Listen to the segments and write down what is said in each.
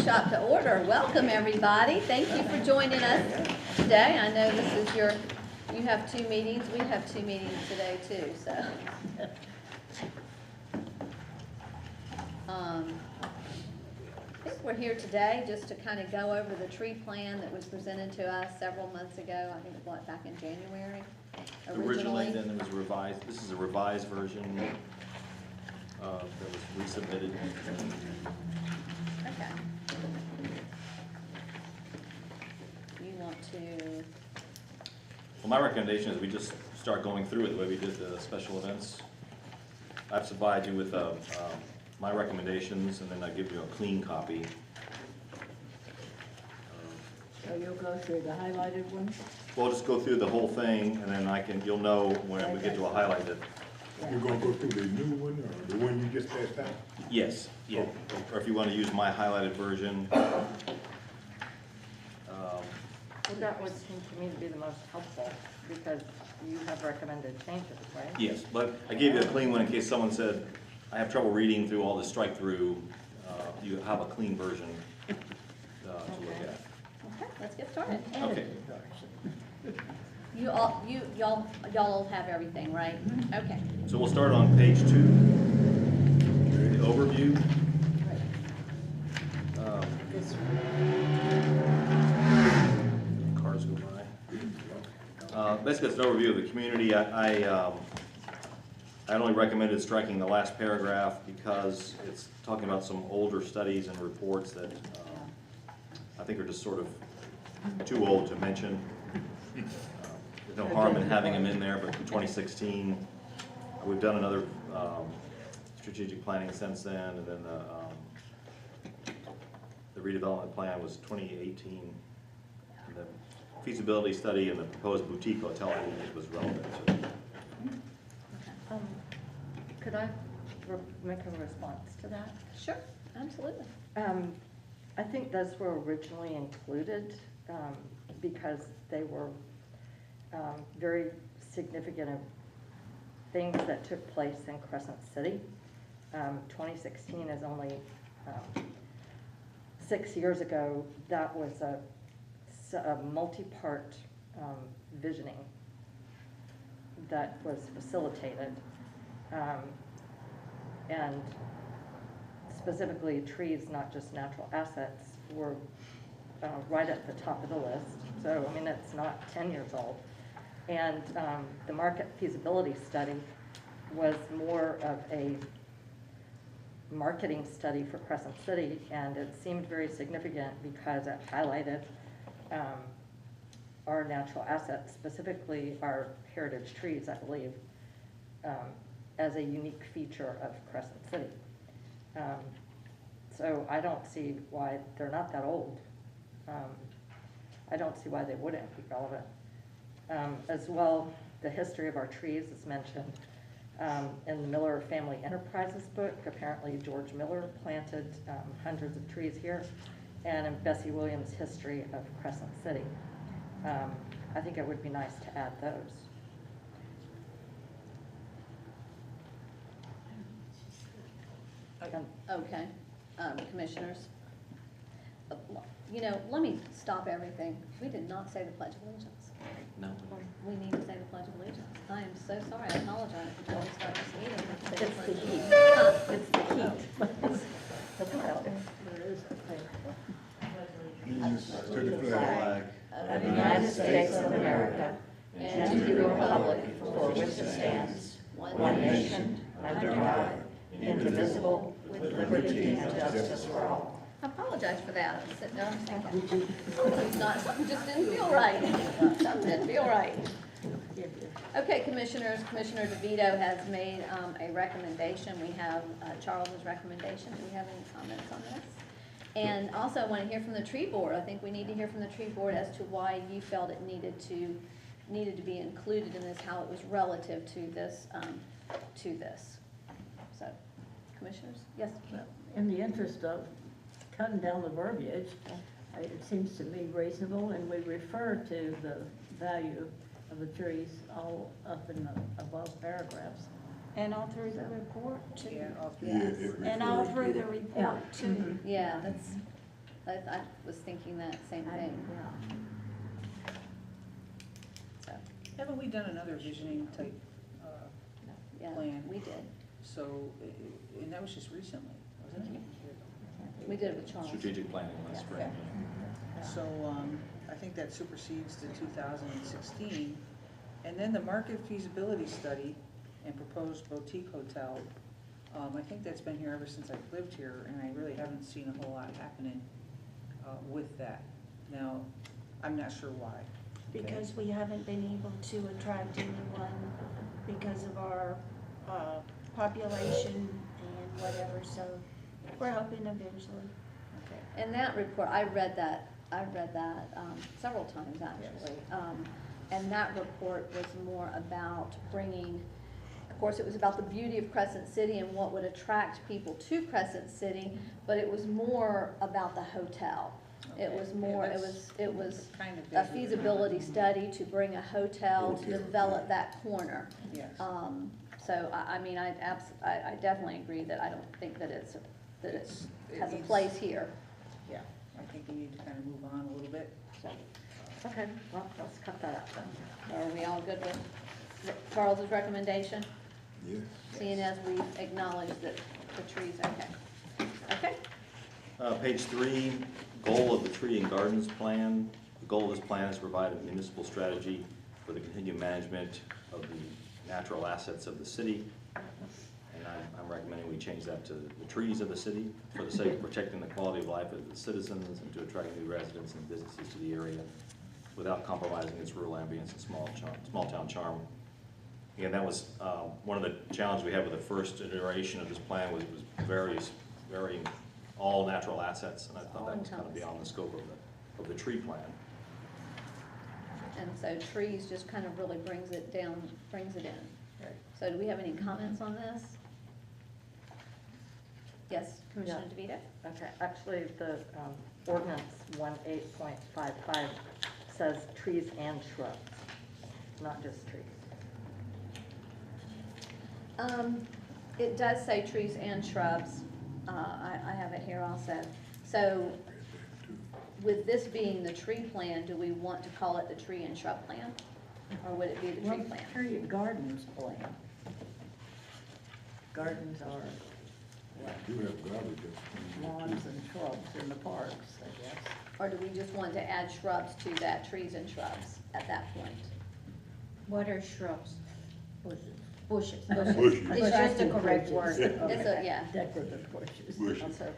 workshop to order. Welcome, everybody. Thank you for joining us today. I know this is you have two meetings. We have two meetings today, too, so. I think we're here today just to kind of go over the tree plan that was presented to us several months ago. I think it was back in January originally. Then it was revised. This is a revised version that was resubmitted. Okay. You want to? Well, my recommendation is we just start going through it the way we did the special events. I've supplied you with my recommendations, and then I give you a clean copy. So you'll go through the highlighted ones? We'll just go through the whole thing, and then you'll know when we get to a highlighted. You're gonna go through the new one or the one you just passed out? Yes, yeah. Or if you want to use my highlighted version. Well, that would seem to me to be the most helpful, because you have recommended changes, right? Yes, but I gave you a clean one in case someone said, I have trouble reading through all this strike through. You have a clean version to look at. Okay, let's get started. Okay. Y'all have everything, right? Okay. So we'll start on page 2, the overview. Cars go by. Basically, it's an overview of the community. I only recommended striking the last paragraph because it's talking about some older studies and reports that I think are just sort of too old to mention. There's no harm in having them in there, but in 2016, we've done another strategic planning since then, and then the redevelopment plan was 2018. And the feasibility study and the proposed boutique hotel, I didn't think was relevant to it. Could I make a response to that? Sure, absolutely. I think those were originally included because they were very significant things that took place in Crescent City. 2016 is only 6 years ago. That was a multi-part visioning that was facilitated. And specifically trees, not just natural assets, were right at the top of the list. So, I mean, it's not 10 years old. And the market feasibility study was more of a marketing study for Crescent City, and it seemed very significant because it highlighted our natural assets, specifically our heritage trees, I believe, as a unique feature of Crescent City. So I don't see why they're not that old. I don't see why they wouldn't be relevant. As well, the history of our trees is mentioned in the Miller Family Enterprises book. Apparently George Miller planted hundreds of trees here, and in Bessie Williams' history of Crescent City. I think it would be nice to add those. Okay, commissioners. You know, let me stop everything. We did not say the Pledge of Allegiance. No. We need to say the Pledge of Allegiance. I am so sorry. I apologize before we start this meeting. It's the heat. It's the heat. That's about it. To the flag Of the United States of America, and to the republic for which it stands, one nation, under God, indivisible, with liberty and justice for all. I apologize for that. I was sitting there thinking, something just didn't feel right. Something didn't feel right. Okay, commissioners, Commissioner DeVito has made a recommendation. We have Charles's recommendation. Do we have any comments on this? And also I want to hear from the tree board. I think we need to hear from the tree board as to why you felt it needed to be included in this, how it was relative to this, So, commissioners, yes? In the interest of cutting down the verbiage, it seems to me reasonable, and we refer to the value of the trees all up in the above paragraphs. And all through the report too. Yeah, it And all refers through to the it. report too. Yeah, I was thinking that same I- thing, yeah. so, Haven't we done another visioning type, yeah, Plan. we did. so, and that was just recently, wasn't it? We did it with Charles. Strategic planning last spring. So, I think that supersedes the 2016. And then the market feasibility study and proposed boutique hotel, I think that's been here ever since I've lived here, and I really haven't seen a whole lot happening with that. Now, I'm not sure why. Because we haven't been able to attract anyone because of our population and whatever, so we're hoping eventually. Okay. And that report, I read that several times actually. And that report was more about bringing, of course, it was about the beauty of Crescent City and what would attract people to Crescent City, but it was more about the hotel. It Okay. was more, Yeah, it was kind of a busy. feasibility study to bring a hotel to Okay. develop that corner. Yes. So I mean, I definitely agree that I don't think that it has a needs- place here, Yeah, I think we need to kind of move on a little bit. so. Okay, well, let's cut that out then. Are we all good with Charles's recommendation? Yes. Seeing as we acknowledge that the trees, okay. Okay, Page 3, goal of the tree and gardens plan. The goal of this plan is to provide a municipal strategy for the continued management of the natural assets of the city. And I'm recommending we change that to the trees of the city for the sake of protecting the quality of life of the citizens and to attract new residents and businesses to the area without compromising its rural ambience and small town charm. Again, that was one of the challenges we had with the first iteration of this plan was varying all natural assets, and I thought that was kind of beyond the scope of the tree plan. and so trees just kind of really brings it down, brings it in. So do we have any comments on this? Yes, Commissioner DeVito? Okay, actually, the ordinance 18.55 says trees and shrubs, not just trees. It does say trees and shrubs. I have it here also. So with this being the tree plan, do we want to call it the tree and shrub plan? Or would it be the tree Well, plan? period, gardens plan. Gardens are Do have garbage. lawns and shrubs in the parks, I guess. Or do we just want to add shrubs to that, trees and shrubs at that point? What are shrubs? Bushes. Bushes. Bushes. It's just a correct word. It's a, yeah. Decorative bushes. Bushes. Also,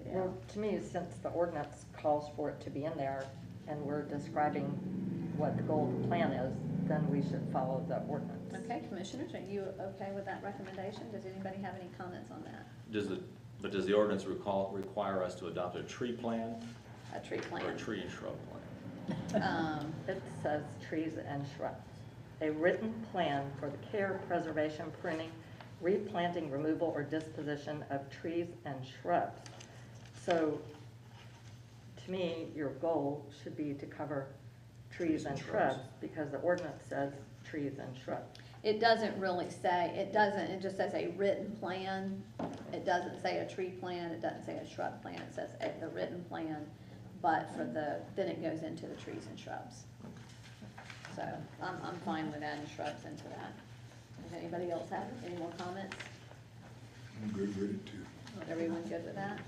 Yeah. well, to me, since the ordinance calls for it to be in there, and we're describing what the goal of the plan is, then we should follow the ordinance. Okay, Commissioners, are you okay with that recommendation? Does anybody have any comments on that? Does the ordinance require us to adopt a tree plan A tree plan? or a tree and shrub plan? It says trees and shrubs. A written plan for the care, preservation, pruning, replanting, removal, or disposition of trees and shrubs. So, to me, your goal should be to cover trees and shrubs, because the ordinance says trees and shrubs. It doesn't really say, it just says a written plan. It doesn't say a tree plan, it doesn't say a shrub plan, it says the written plan, but then it goes into the trees and shrubs. So, I'm fine with adding shrubs into that. Does anybody else have any more comments? I'm good with it too. Everyone good with that?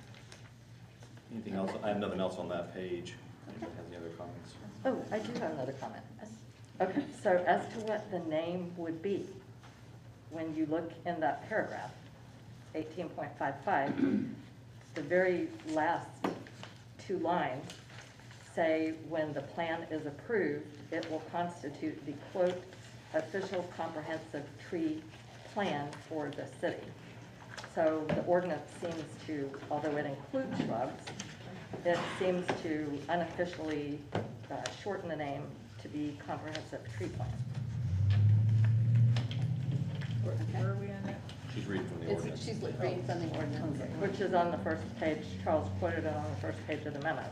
Anything else? I have nothing else on that page. Anybody has any other comments? Oh, I do have another comment. Okay, so as to what the name would be, when you look in that paragraph, 18.55, the very last two lines say, when the plan is approved, it will constitute the quote, official comprehensive tree plan for the city. So the ordinance seems to, although it includes shrubs, it seems to unofficially shorten the name to be comprehensive tree plan. Where are we on that? She's reading from the ordinance. She's reading from the ordinance. Which is on the first page, Charles quoted it on the first page of the memo.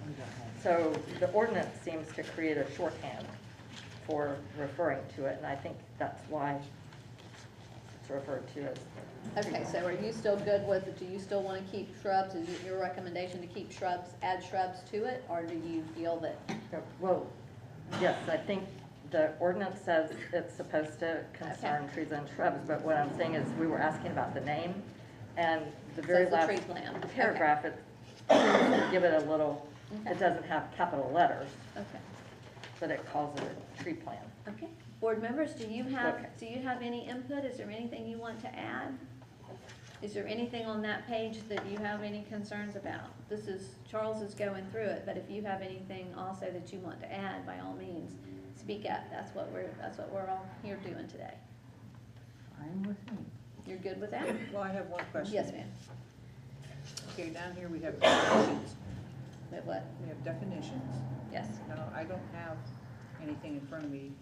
So the ordinance seems to create a shorthand for referring to it, and I think that's why referred to as. Okay, so are you still good with, do you still want to keep shrubs? Is it your recommendation to keep shrubs, add shrubs to it? Or do you feel that, Well, yes, I think the ordinance says it's supposed to concern trees and shrubs, but what I'm saying is, we were asking about the name, and the very Says the last tree plan. Okay. paragraph, it, give it a little, Okay. it doesn't have capital letters, okay, but it calls it a tree plan. okay. Board members, do you Okay. have any input? Is there anything you want to add? Is there anything on that page that you have any concerns about? Charles is going through it, but if you have anything also that you want to add, by all means, speak up. That's what we're all here doing today. Fine with me. You're good with that? Well, I have one question. Yes, ma'am. Okay, down here we have definitions. Wait, what? We have definitions. Yes. Now, I don't have anything in front of me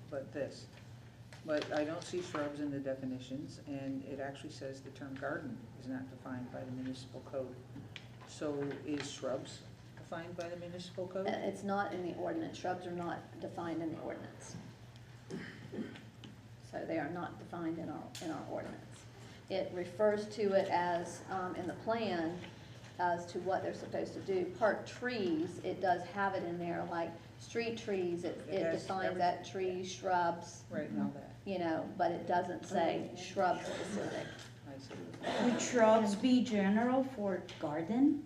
but this. But I don't see shrubs in the definitions, and it actually says the term garden is not defined by the municipal code. So is shrubs defined by the municipal code? It's not in the ordinance. Shrubs are not defined in the ordinance. So they are not defined in our ordinance. It refers to it as, in the plan, as to what they're supposed to do. Park trees, it does have it in there, like street trees, it has defines that, trees, shrubs, Right, and all that, you know, but it doesn't say shrub specific. I see. Would shrubs be general for garden?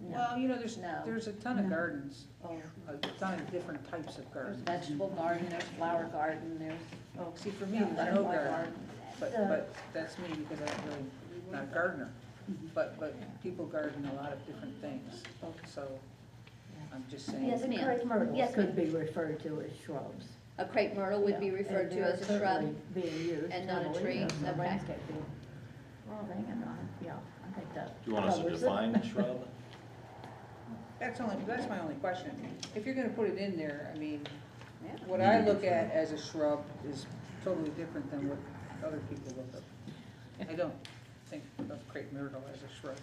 No. Well, you know, No. there's a ton of No. gardens, Oh, a ton of different types of There's gardens. vegetable garden, there's flower garden, there's Oh, see, for me, there's no butterfly garden, garden. but that's me because I'm really not a gardener. But people garden a lot of different things, so I'm just saying. Yes, The ma'am. crepe myrtles Yes, could ma'am. be referred to as shrubs. A crepe myrtle would be Yeah, referred and to they're as a shrub. certainly being used. and not a totally tree, as a okay. landscaping thing, and yeah, I think that Do you want us to covers it. define shrub? That's my only question. If you're gonna put it in there, I mean, Yeah. what I look at as a shrub is totally different than what other people look at. I don't think of crepe myrtle as a shrub.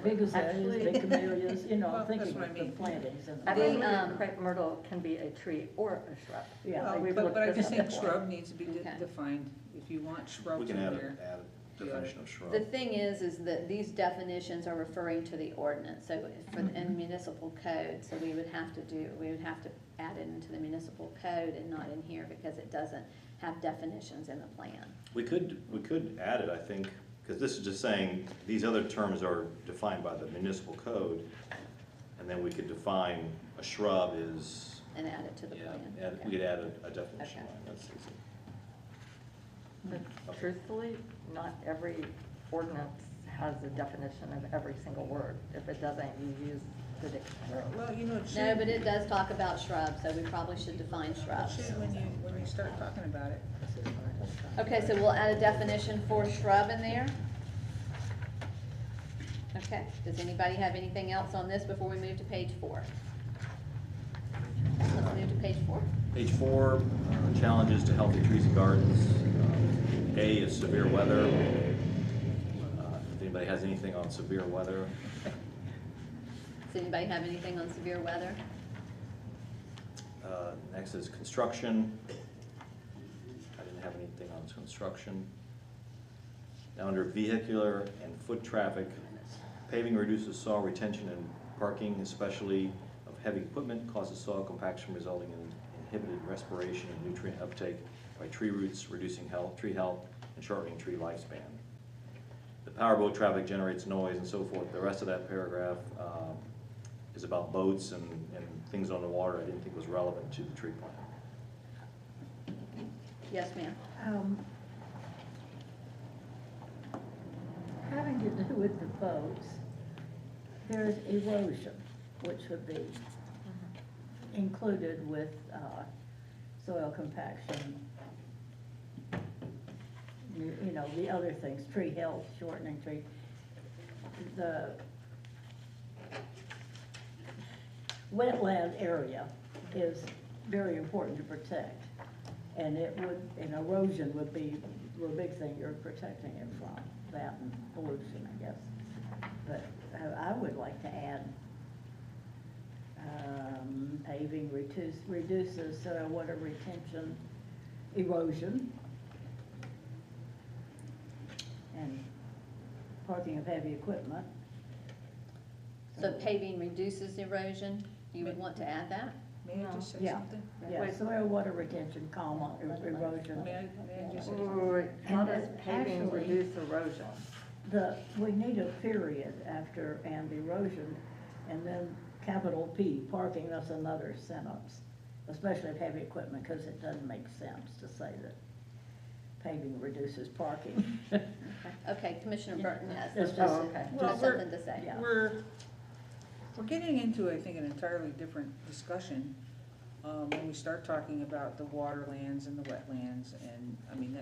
Big azaleas, Actually- big camellias, you know, Well, thinking that's what I of the mean. plantings and. Actually, The, crepe myrtle can be a tree or a shrub. Yeah, Well, we've But looked I this just up think before. shrub needs to be Okay. defined. If you want We shrubs in can add there. a definition of shrub. The thing is that these definitions are referring to the ordinance, so for the in municipal code, so we would have to add it into the municipal code and not in here because it doesn't have definitions in the plan. We could add it, I think, because this is just saying, these other terms are defined by the municipal code, and then we could define a shrub is, And add it to the yeah, plan. we Okay. could add a definition Okay. line, that's easy. But truthfully, not every ordinance has a definition of every single word. If it doesn't, you use the dictionary. Well, you know, it No, should, but it does talk about shrubs, so we probably should define it shrubs. should when you start talking about it. Okay, so we'll add a definition for shrub in there. Okay, does anybody have anything else on this before we move to page 4? Let's move to page 4. Page 4, challenges to healthy trees and gardens. A is severe weather. If anybody has anything on severe weather. Does anybody have anything on severe weather? Next is construction. I didn't have anything on construction. Now under vehicular and foot traffic, paving reduces soil retention and parking, especially of heavy equipment, causes soil compaction resulting in inhibited respiration and nutrient uptake by tree roots, reducing tree health and shortening tree lifespan. The powerboat traffic generates noise and so forth. The rest of that paragraph is about boats and things on the water I didn't think was relevant to the tree plan. Yes, ma'am. Having to do with the boats, there's erosion, which would be included with soil compaction. You know, the other things, tree health, shortening tree. The wetland area is very important to protect. And erosion would be the big thing you're protecting it from, that and pollution, I guess. But I would like to add, paving reduces soil water retention, erosion. parking of heavy equipment. So paving reduces erosion, you would want to add that? May I just say Yeah. something? Yeah, soil water retention, comma, erosion. May I just say Wait, something? wait, wait. How And does paving actually- reduce erosion? We need a period after and erosion, and then capital P, parking, that's another sentence, especially of heavy equipment, because it doesn't make sense to say that paving reduces parking. Okay, Commissioner Burton has It's has just- Oh, okay. Well, we're- something to say. Yeah. We're getting into, I think, an entirely different discussion when we start talking about the waterlands and the wetlands, and, I mean,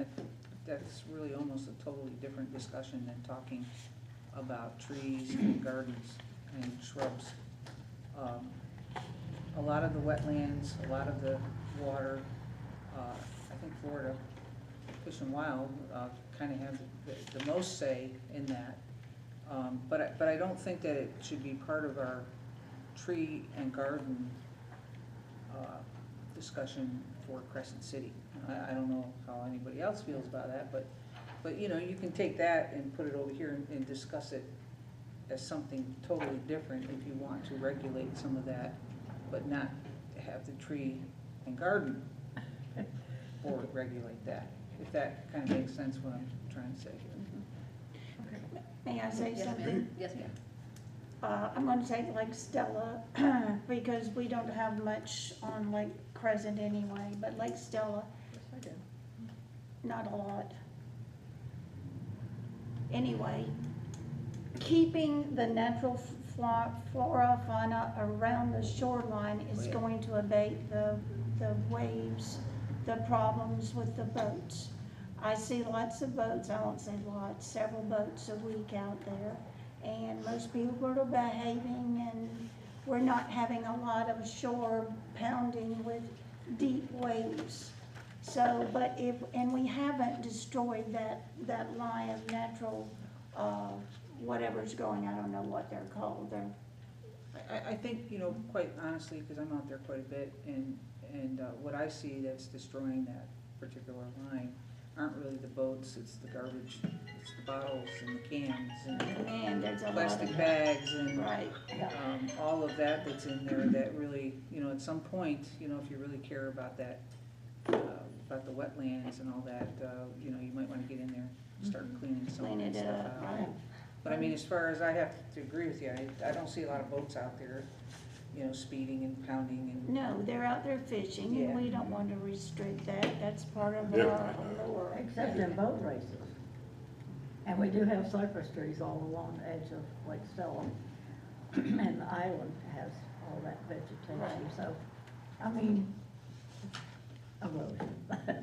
that's really almost a totally different discussion than talking about trees and gardens and shrubs. A lot of the wetlands, a lot of the water, I think Florida Fish and Wild kind of have the most say in that. But I don't think that it should be part of our tree and garden discussion for Crescent City. I don't know how anybody else feels about that, but you know, you can take that and put it over here and discuss it as something totally different if you want to regulate some of that, but not have the tree and garden board regulate that, if that kind of makes sense what I'm trying to say here. May I say Yes, something? ma'am. Yes, ma'am. I'm gonna take Lake Stella, because we don't have much on Lake Crescent anyway, but Lake Stella, not a lot. Anyway, keeping the natural flora, fauna around the shoreline is going to abate the waves, the problems with the boats. I see lots of boats, I won't say lots, several boats a week out there, and most people are behaving, and we're not having a lot of shore pounding with deep waves. So, but and we haven't destroyed that line of natural, whatever's going, I don't know what they're called, I think, you know, quite honestly, because I'm out there quite a bit, and what I see that's destroying that particular line aren't really the boats, it's the garbage, it's the bottles and the cans and there's a lot plastic of. bags and Right, all of that that's in there that really, you know, at some point, you know, if you really care about that, about the wetlands and all that, you know, you might want to get in there and start cleaning some of clean that it stuff up, out. right. But I mean, as far as I have to agree with you, I don't see a lot of boats out there, you know, speeding and pounding and. No, they're out there fishing, Yeah. and we don't want to restrict that, that's part of Yeah. our allure. Except in boat races. And we do have cypress trees all along the edge of Lake Stella. And the island has all that vegetation, so, I mean, erosion.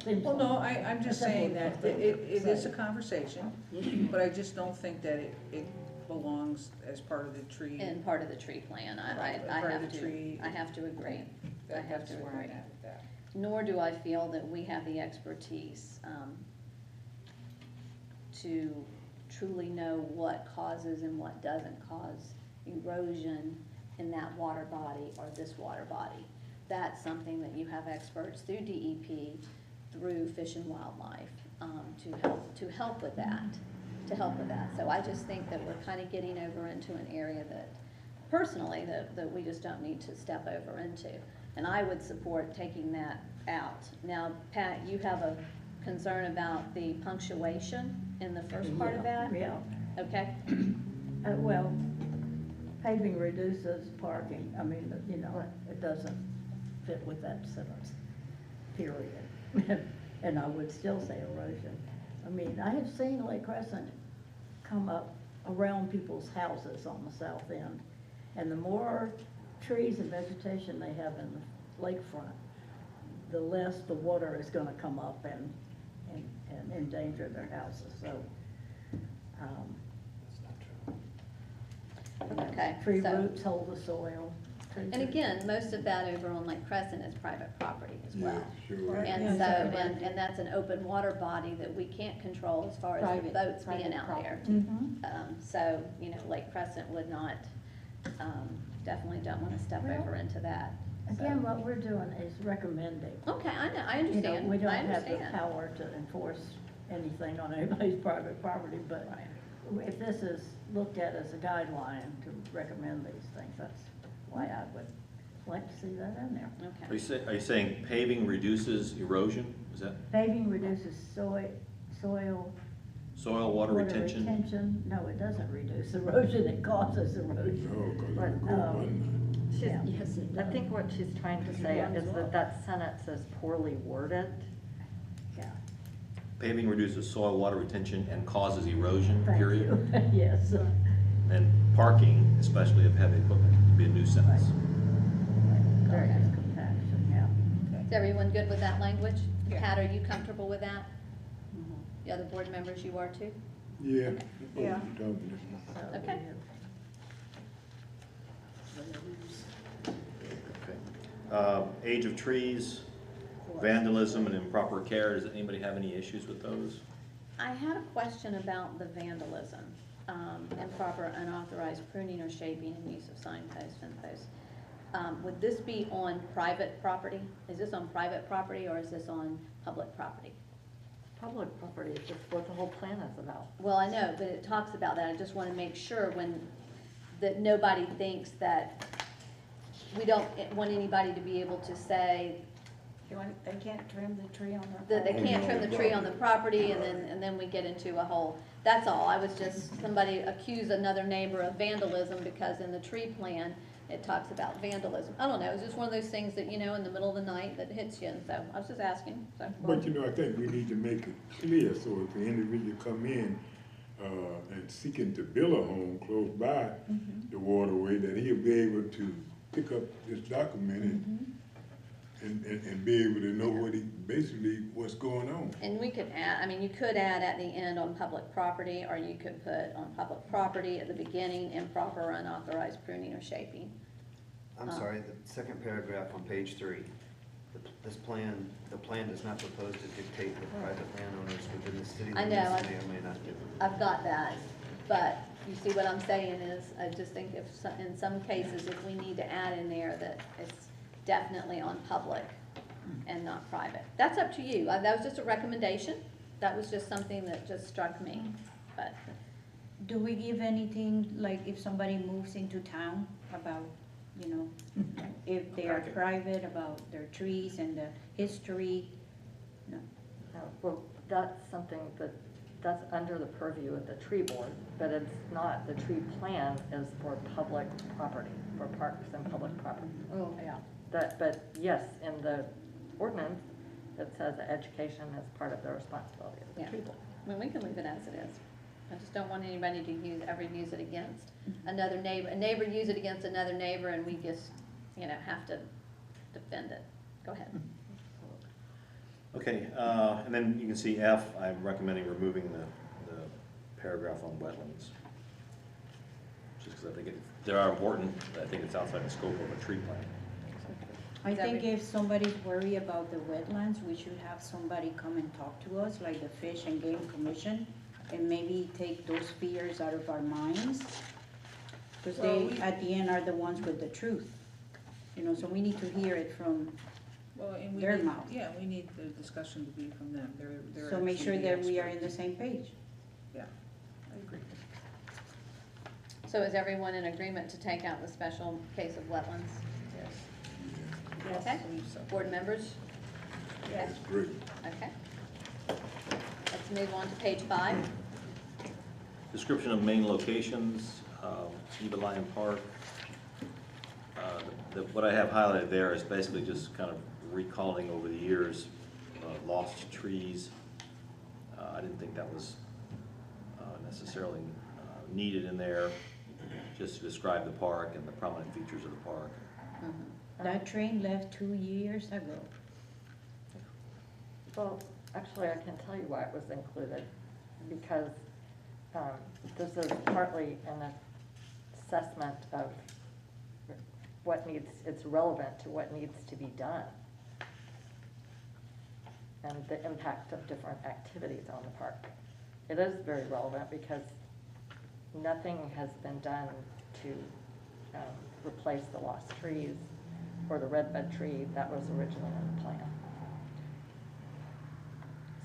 Seems Well, no, like- I'm just That's saying what that I'm it is a saying. conversation, but I just don't think that it belongs as part of the tree. And part of the tree plan, I Part of have the tree. to, I have to agree. I have That's to where agree. I'm at with that. Nor do I feel that we have the expertise to truly know what causes and what doesn't cause erosion in that water body or this water body. That's something that you have experts through DEP, through Fish and Wildlife, to help with that, So I just think that we're kind of getting over into an area that, personally, that we just don't need to step over into. And I would support taking that out. Now, Pat, you have a concern about the punctuation in the first part of that? Yeah, Okay, well, paving reduces parking, I mean, you know, it doesn't fit with that sentence, period. And I would still say erosion. I mean, I have seen Lake Crescent come up around people's houses on the south end. And the more trees and vegetation they have in the lakefront, the less the water is gonna come up and endanger their houses, so. okay. Tree so- roots hold the soil. And again, most of that over on Lake Crescent is private property as well. Sure. And Yeah, so, exactly. and that's an open water body that we can't control as far as the boats being out there. So, you know, Lake Crescent would not, definitely don't wanna step Well, over into that. Again, what we're doing is recommending. Okay, I know, I You know, understand, we don't I have the understand. power to enforce anything on anybody's private property, but if this is looked at as a guideline to recommend these things, that's why I would like to see that in there. Okay. Are you saying paving reduces erosion? Is that Paving reduces soil soil water retention? No, it doesn't reduce erosion, it causes erosion. No, 'cause Right. it go on. She's, Yeah, yes, it I does. think what she's trying to say is that that sentence is poorly worded. Yeah, Paving reduces soil water retention and causes erosion, thank period? you, yes. And parking, especially of heavy equipment, would be a new sentence. Causes compaction, yeah. Is everyone good with that language? Yeah. Pat, are you comfortable with that? Mhm. The other board members, you are too? Yeah. Yeah. So Okay. Okay. Age of trees, vandalism and improper care, does anybody have any issues with those? I had a question about the vandalism, improper unauthorized pruning or shaping and use of signposts and posts. Would this be on private property? Is this on private property or is this on public property? Public property is just what the whole plan is about. Well, I know, but it talks about that. I just want to make sure that nobody thinks that, we don't want anybody to be able to say They can't trim the tree on their. that they can't trim the tree on the property and then we get into a whole, that's all. I was just, somebody accused another neighbor of vandalism because in the tree plan, it talks about vandalism. I don't know, it's just one of those things that, in the middle of the night that hits you, and so I was just asking, so. But I think we need to make it clear, so if the individual come in, and seeking to build a home close by the waterway, that he'll be able to pick up this document and be able to know what's going on. And we could add, you could add at the end on public property, or you could put on public property at the beginning, improper or unauthorized pruning or shaping. I'm sorry, the second paragraph on page 3. The plan does not propose to dictate what private landowners within the city I know, limits may or may not do. I've got that, but you see what I'm saying is, I just think in some cases, if we need to add in there that it's definitely on public and not private. That's up to you. That was just a recommendation. That was just something that just struck me, but. Do we give anything, like if somebody moves into town about, if they are Okay. private, about their trees and the history? No. Well, that's something that's under the purview of the tree board, but it's not, the tree plan is for public property, for parks and public property. Oh, yeah. But yes, in the ordinance, it says that education is part of the responsibility of the Yeah. tree board. We can leave it as it is. I just don't want anybody to ever use it against another neighbor. A neighbor use it against another neighbor and we just, have to defend it. Go ahead. Okay, and then you can see F, I'm recommending removing the paragraph on wetlands. Just because I think they are important, but I think it's outside the scope of a tree plan. I Is that think re- if somebody's worried about the wetlands, we should have somebody come and talk to us, like the Fish and Game Commission, and maybe take those fears out of our minds. Because Well, they, at the end, are the ones with the truth. So we need to hear it from, Well, and we Their need, mouth. yeah, we need the discussion to be from them. They're so make actually sure the that we are in experts. the same page. Yeah, I agree. So is everyone in agreement to take out the special case of wetlands? Yes. Okay. I believe so. Board members? Yes. That's great. Okay. Let's move on to page 5. Description of main locations, Eva Lion Park. What I have highlighted there is basically just kind of recalling over the years lost trees. I didn't think that was necessarily needed in there, just to describe the park and the prominent features of the park. That train left 2 years ago. Well, actually, I can tell you why it was included, because this is partly an assessment of it's relevant to what needs to be done, and the impact of different activities on the park. It is very relevant because nothing has been done to replace the lost trees or the redbud tree that was originally in the plan.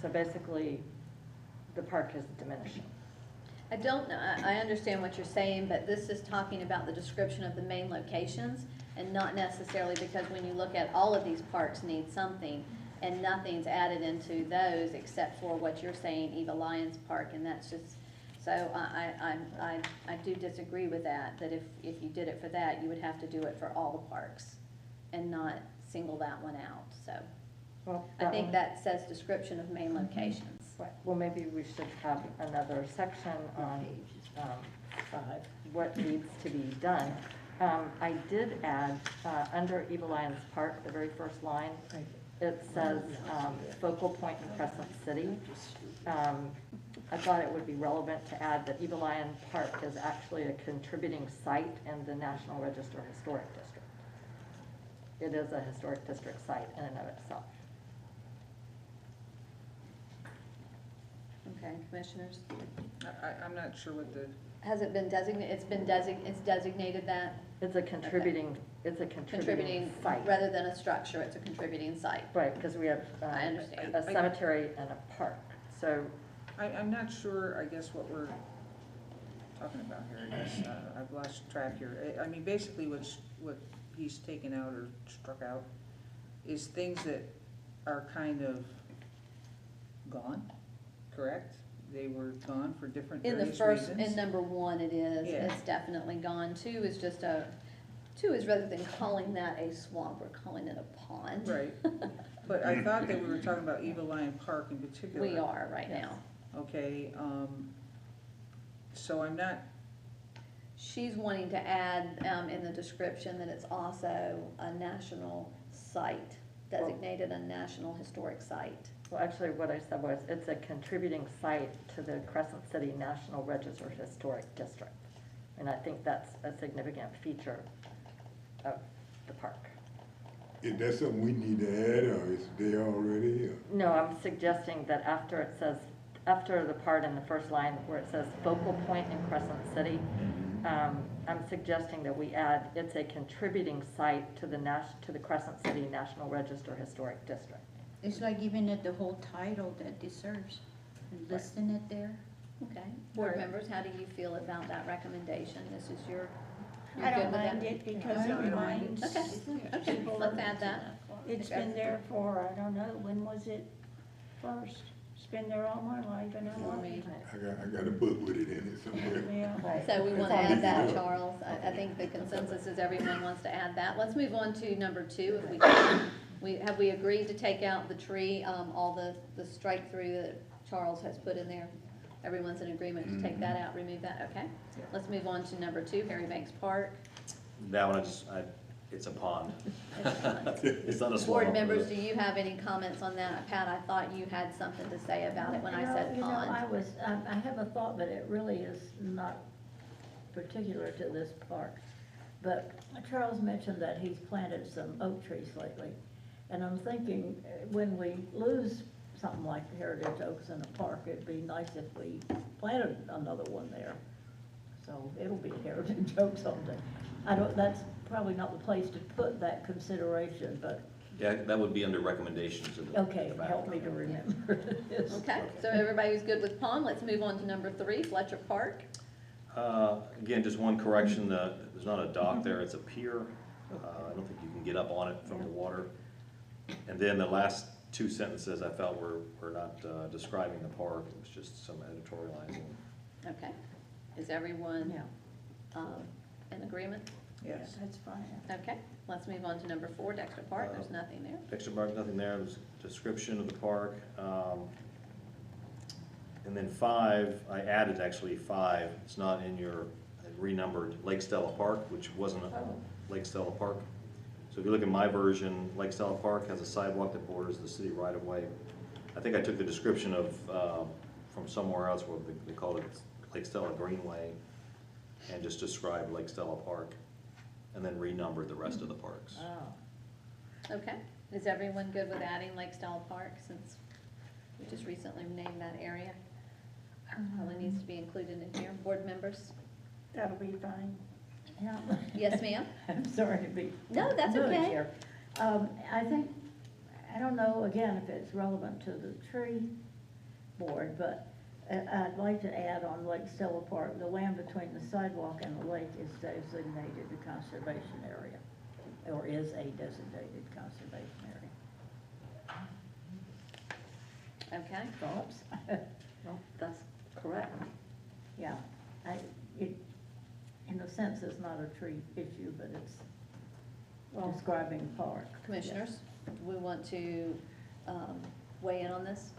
So basically, the park is diminishing. I don't know, I understand what you're saying, but this is talking about the description of the main locations and not necessarily, because when you look at all of these parks need something and nothing's added into those except for what you're saying, Eva Lyons Park, and that's just, so I do disagree with that, that if you did it for that, you would have to do it for all the parks and not single that one out, so. Well, I think that says description of main locations. Right. Well, maybe we should have another section on, 5. what needs to be done. I did add, under Eva Lyons Park, the very first line, it says, focal point in Crescent City. I thought it would be relevant to add that Eva Lyons Park is actually a contributing site in the National Register Historic District. It is a historic district site in and of itself. Okay, commissioners? I'm not sure what the, Has it been designated, it's designated that? It's a contributing site. Rather than a structure, it's a contributing site. Right, because we have I understand. a cemetery and a park, so, I'm not sure, I guess, what we're talking about here, I guess, I've lost track here. I mean, basically what he's taken out or struck out is things that are kind of gone, correct? They were gone for different In the various first, reasons. in number 1 it is, Yeah. it's definitely gone. 2 is just a, 2 is rather than calling that a swamp, we're calling it a pond. Right, but I thought that we were talking about Eva Lyon Park in particular. We are right now. Okay, so I'm not, She's wanting to add, in the description that it's also a national site, designated a national historic site. well, actually, what I said was, it's a contributing site to the Crescent City National Register Historic District. And I think that's a significant feature of the park. Is that something we need to add, or is it there already? Or? No, I'm suggesting that after it says, after the part in the first line where it says focal point in Crescent City, I'm suggesting that we add, it's a contributing site to the Crescent City National Register Historic District. It's like giving it the whole title that deserves, and listing it there. Okay, board Right. members, how do you feel about that recommendation? This is you're I good don't with that? mind it because I it don't mind. reminds. Okay, okay, let's add that. It's been there for, I don't know, when was it first? It's been there all my life and I love it. I got a book with it in it somewhere. Yeah. So we want to add that, Charles. I think the consensus is everyone wants to add that. Let's move on to number 2, if we can. Have we agreed to take out the tree, all the strike through that Charles has put in there? Everyone's in agreement to take that out, remove that, okay? Let's move on to number 2, Harry Banks Park. That one, it's a pond. It's not a swamp. Board members, do you have any comments on that? Pat, I thought you had something to say about it when I said You know, pond. I have a thought, but it really is not particular to this park. But Charles mentioned that he's planted some oak trees lately. And I'm thinking, when we lose something like heritage oaks in a park, it'd be nice if we planted another one there. So it'll be heritage oak someday. That's probably not the place to put that consideration, but, Yeah, that would be under recommendations in the. okay, the back. help me to remember this. Okay, so everybody's good with pond. Let's move on to number 3, Fletcher Park. Again, just one correction, there's not a dock there, it's a pier. I don't think you can get up on it from the water. And then the last 2 sentences I felt were not describing the park, it was just some editorializing. Okay. Is everyone Yeah. in agreement? yes. That's fine. Okay, let's move on to number 4, Dexter Park. There's nothing there. Dexter Park, nothing there, there's a description of the park. And then 5, I added actually 5, it's not in your renumbered Lake Stella Park, which wasn't a Lake Stella Park. So if you look at my version, Lake Stella Park has a sidewalk that borders the city right of way. I think I took the description of, from somewhere else where they called it Lake Stella Greenway, and just described Lake Stella Park, and then renumbered the rest of the parks. Oh. Okay, is everyone good with adding Lake Stella Park since we just recently named that area? Probably needs to be included in here. Board members? That'll be fine. Yeah. Yes, ma'am? I'm sorry to be. No, that's rude okay. here. I think, I don't know, again, if it's relevant to the tree board, but I'd like to add on Lake Stella Park, the land between the sidewalk and the lake is designated a conservation area, or is a designated conservation area. Okay, Thoughts? Well, that's correct. Yeah, it, in a sense, it's not a tree issue, but it's describing a park. commissioners, we want to weigh in on this?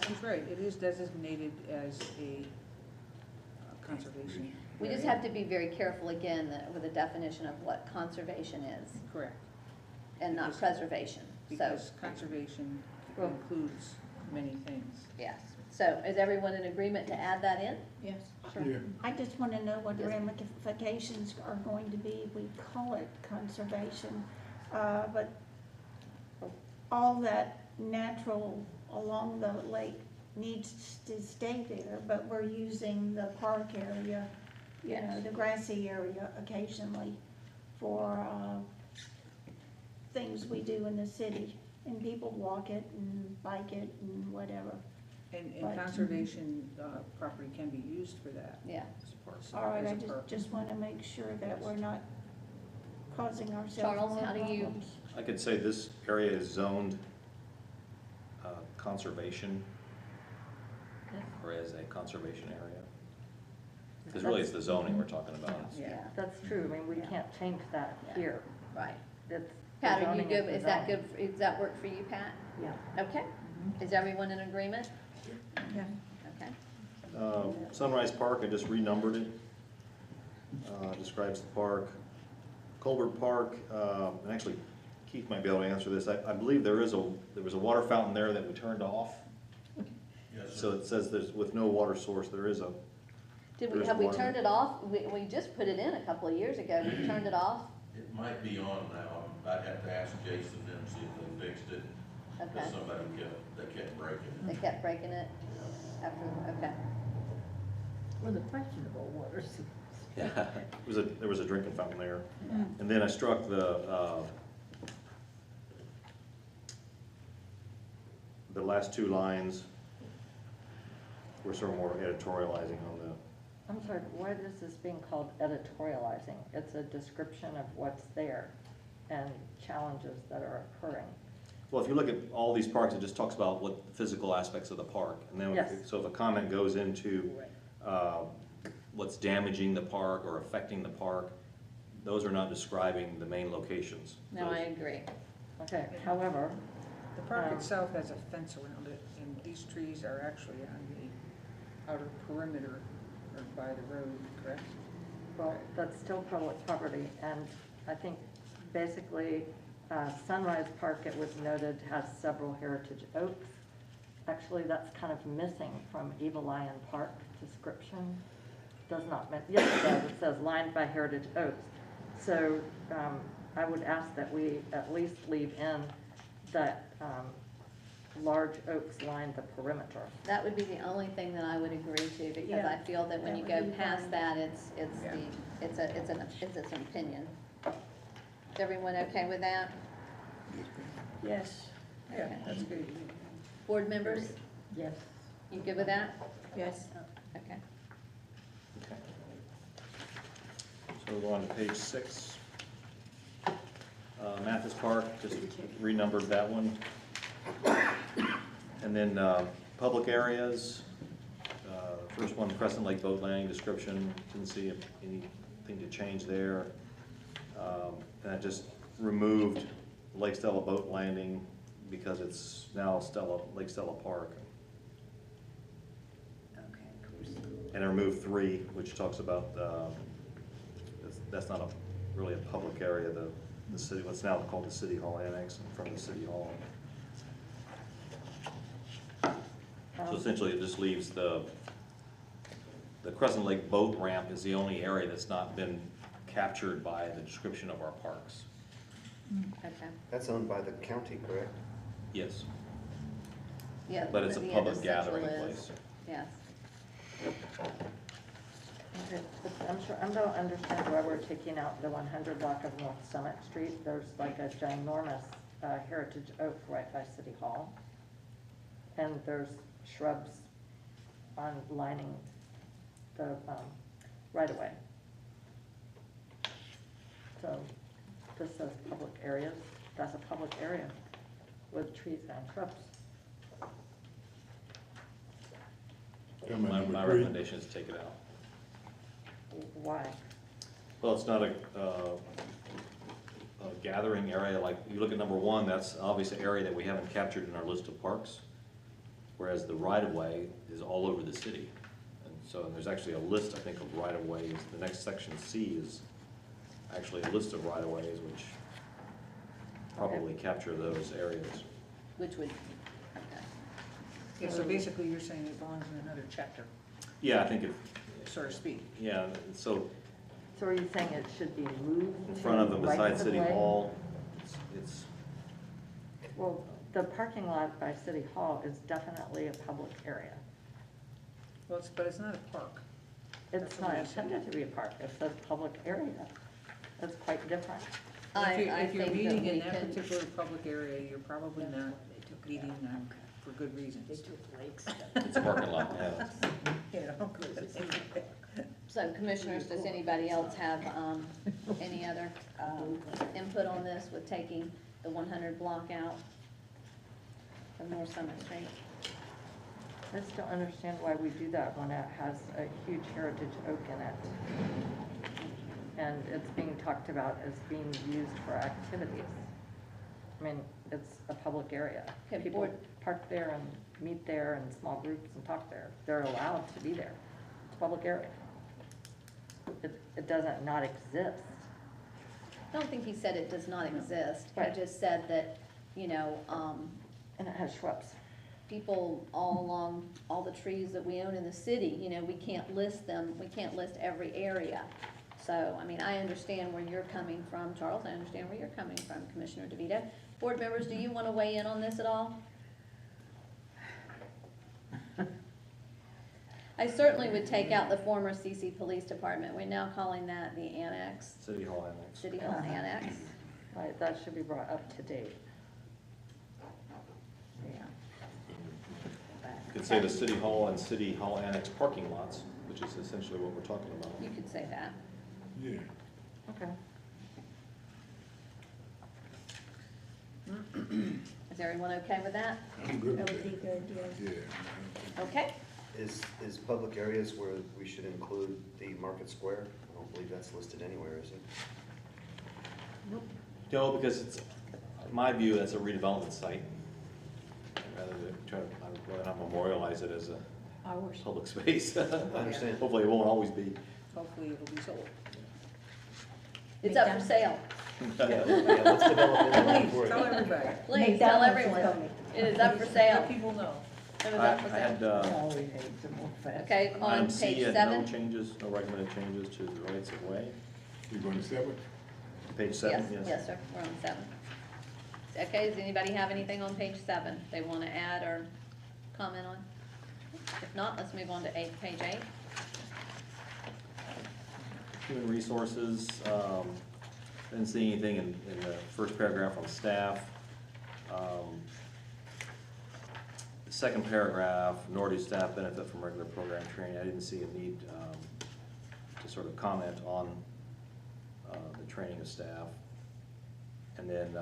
She's right, it is designated as a conservation. We just area. have to be very careful again with the definition of what conservation is Correct, and not Because- preservation. So, because conservation includes many things. yes. So is everyone in agreement to add that in? Yes. Yeah, I just want to know what the Yes. ramifications are going to be. We call it conservation, but all that natural along the lake needs to stay there, but we're using the park area, you know, Yes. the grassy area occasionally for things we do in the city. And people walk it and bike it and whatever. And Right. conservation property can be used for that. Yeah. So All right, as I a park. just want to make sure that we're not causing ourselves Charles, more how do you- problems. I could say this area is zoned conservation, or as a conservation area. Because really it's the zoning we're talking about. Yeah, that's true. I mean, we can't change that Yeah. here. Right. It's. Pat, the are you zoning good, the is that zoning. good, does that work for you, Pat? Yeah. Okay. Is everyone in agreement? Yeah. Okay. Sunrise Park, I just renumbered it. Describes the park. Colbert Park, and actually Keith might be able to answer this. I believe there was a water fountain there that we turned off. So it says there's, with no water source, there is a, Have we turned it off? We just put it in a couple of years ago. We turned it off? It might be on now. I'd have to ask Jason and see if they fixed it. Okay. Because they kept breaking They it. kept breaking it after, okay. Well, the questionable waters. yeah, there was a drinking fountain there. And then I struck the last two lines. We're sort of more editorializing on the, I'm sorry, why is this being called editorializing? It's a description of what's there and challenges that are occurring. well, if you look at all these parks, it just talks about what the physical aspects of the park. And then, Yes. so if a comment goes into what's damaging the park or affecting the park, those are not describing the main locations. No, I Those- agree. Okay, however, The park Um, itself has a fence around it, and these trees are actually on the outer perimeter or by the road, correct? well, that's still public property, and I think basically Sunrise Park, it was noted, has several heritage oaks. Actually, that's kind of missing from Eagle Lion Park description. Does not, yes, it does, it says lined by heritage oaks. So I would ask that we at least leave in that large oaks line the perimeter. That would be the only thing that I would agree to, because Yeah, I feel that when that you would go be past fine. that, Yeah. it's an opinion. Is everyone okay with that? Yes. Yeah, Okay. that's good. Board members, Yes. you good with that? Yes. Okay. Okay. So we'll go on to page 6. Mathis Park, just renumbered that one. And then public areas, first one, Crescent Lake Boat Landing description, didn't see anything to change there. And I just removed Lake Stella Boat Landing because it's now Lake Stella Park. Okay. And I removed 3, which talks about, that's not really a public area, the city, what's now called the City Hall Annex in front of the City Hall. So essentially, it just leaves the Crescent Lake Boat Ramp is the only area that's not been captured by the description of our parks. Okay. That's owned by the county, correct? Yes, Yeah. but it's a the public essential gathering is- place. Yes. Okay, I don't understand why we're taking out the 100 block of North Summit Street. There's like a ginormous heritage oak right by City Hall. And there's shrubs on lining the, right-of-way. So, this says public areas, that's a public area with trees and shrubs. My Number three. recommendation is take it out. Why? Well, it's not a gathering area, like, you look at number one, that's obviously an area that we haven't captured in our list of parks, whereas the right-of-way is all over the city. And so there's actually a list, I think, of right-of-ways. The next section, C, is actually a list of right-of-ways, which probably capture those areas. Which would, okay. Yeah, so basically you're saying it belongs in another chapter, Yeah, I think it, so to speak. yeah, so So are you saying it should be moved? in front of them beside rights of City way? Hall, it's, Well, the parking lot by City Hall is definitely a public area. Well, but it's not a park. It's That's not what I said. intended to be a park, it says public area. That's quite different. I If you're think that meeting we in that can, particular public area, you're probably not meeting for good reasons. it's a parking lot, yeah. You know? so commissioners, does anybody else have, any other, input on this with taking the 100 block out from North Summit Street? I just don't understand why we do that when it has a huge heritage oak in it. And it's being talked about as being used for activities. I mean, it's a public area. Okay, People board- park there and meet there in small groups and talk there. They're allowed to be there. It's a public area. It doesn't not exist. I don't think he said it does not exist. He Right. just said that, you know, And it has shrubs. people all along, all the trees that we own in the city, you know, we can't list them, we can't list every area. So, I mean, I understand where you're coming from, Charles, I understand where you're coming from, Commissioner DeVito. Board members, do you want to weigh in on this at all? I certainly would take out the former CC Police Department, we're now calling that the Annex, City Hall Annex. City Hall Annex. Right, that should be brought up to date. Yeah. You could say the City Hall and City Hall Annex parking lots, which is essentially what we're talking about. You could say that. Yeah. Okay. Is everyone okay with that? I'm good That with would be that. good, yes. Yeah. Okay. Is public areas where we should include the Market Square? I don't believe that's listed anywhere, is it? No, because it's, in my view, that's a redevelopment site. Rather than try to, I would rather not memorialize it as a public space. I understand. Hopefully it won't always be. Hopefully it'll be sold. It's up for sale. Yeah, let's develop it. Please, tell everybody. Please tell McDonald's is everyone. coming. It is up for sale. Let people know. It is I up for had, sale. Oh, we hate some more fast. Okay, on item C page had no 7. changes, no recommended changes to the rights of way. You going to 7? Page 7, yes. Yes, sir, we're on 7. Okay, does anybody have anything on page 7 they want to add or comment on? If not, let's move on to page 8. Human resources, didn't see anything in the first paragraph on staff. The second paragraph, nor do staff benefit from regular program training. I didn't see a need to sort of comment on the training of staff. And then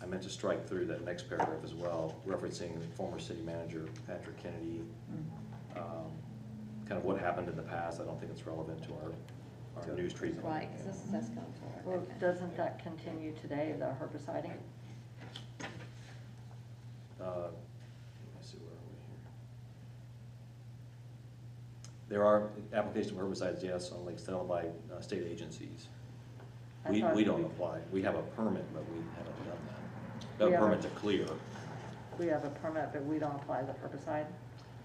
I meant to strike through that next paragraph as well, referencing former city manager Patrick Kennedy. Kind of what happened in the past. I don't think it's relevant to our news treatment. Right, because this is that's going forward. Well, Okay. doesn't that continue today, the herbiciding? Let's see, where are we here? There are applications for herbicides, yes, on Lake Stella by state agencies. I We thought don't we- apply. We have a permit, but we haven't done that. We have We a have permit a- to clear, We have a permit, but we don't apply the herbicide.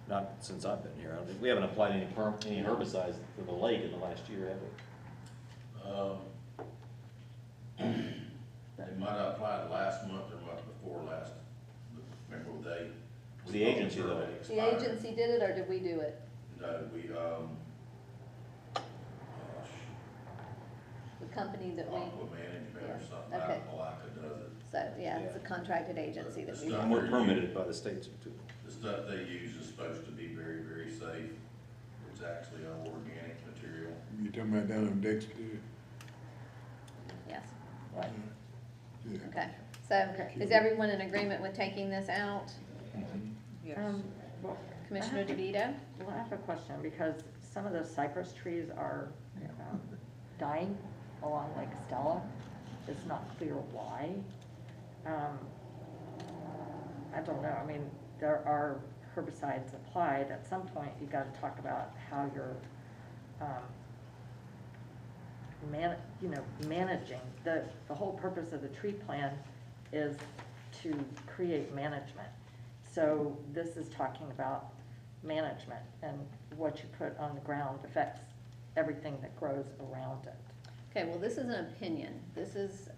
not since I've been here. I don't think, we haven't applied any herbicides for the lake in the last year, have we? They might have applied last month or month before last, remember what they? The agency, though. They The expired. agency did it, or did we do it? No, we, The company that we, Aqua Management or Yeah, something, okay. Appalachia does it. so, yeah, it's a contracted agency that we. Yeah. And we're permitted by the state to. The stuff they use is supposed to be very, You talking about down on Dexter? Yes, Right. Yeah. okay. So is everyone in agreement with taking this out? Yes. Well, Commissioner DeVito? Well, I have a question, because some of those cypress trees are dying along Lake Stella. It's not clear why. I don't know, I mean, there are herbicides applied. At some point, you gotta talk about how you're, managing. The whole purpose of the tree plan is to create management. So this is talking about management, and what you put on the ground affects everything that grows around it. Okay, well, this is an opinion. This is,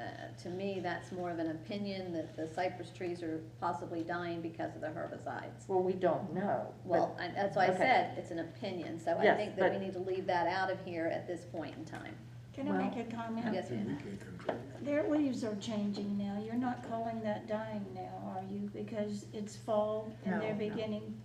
to me, that's more of an opinion that the cypress trees are possibly dying because of the herbicides. Well, we don't know. but- Well, that's why I Okay. said it's an opinion, so I Yes, think that we but- need to leave that out of here at this point in time. Can I make a comment? Yes, We ma'am. can't control it. Their leaves are changing now. You're not calling that dying now, are you? Because it's fall and they're No, no. beginning,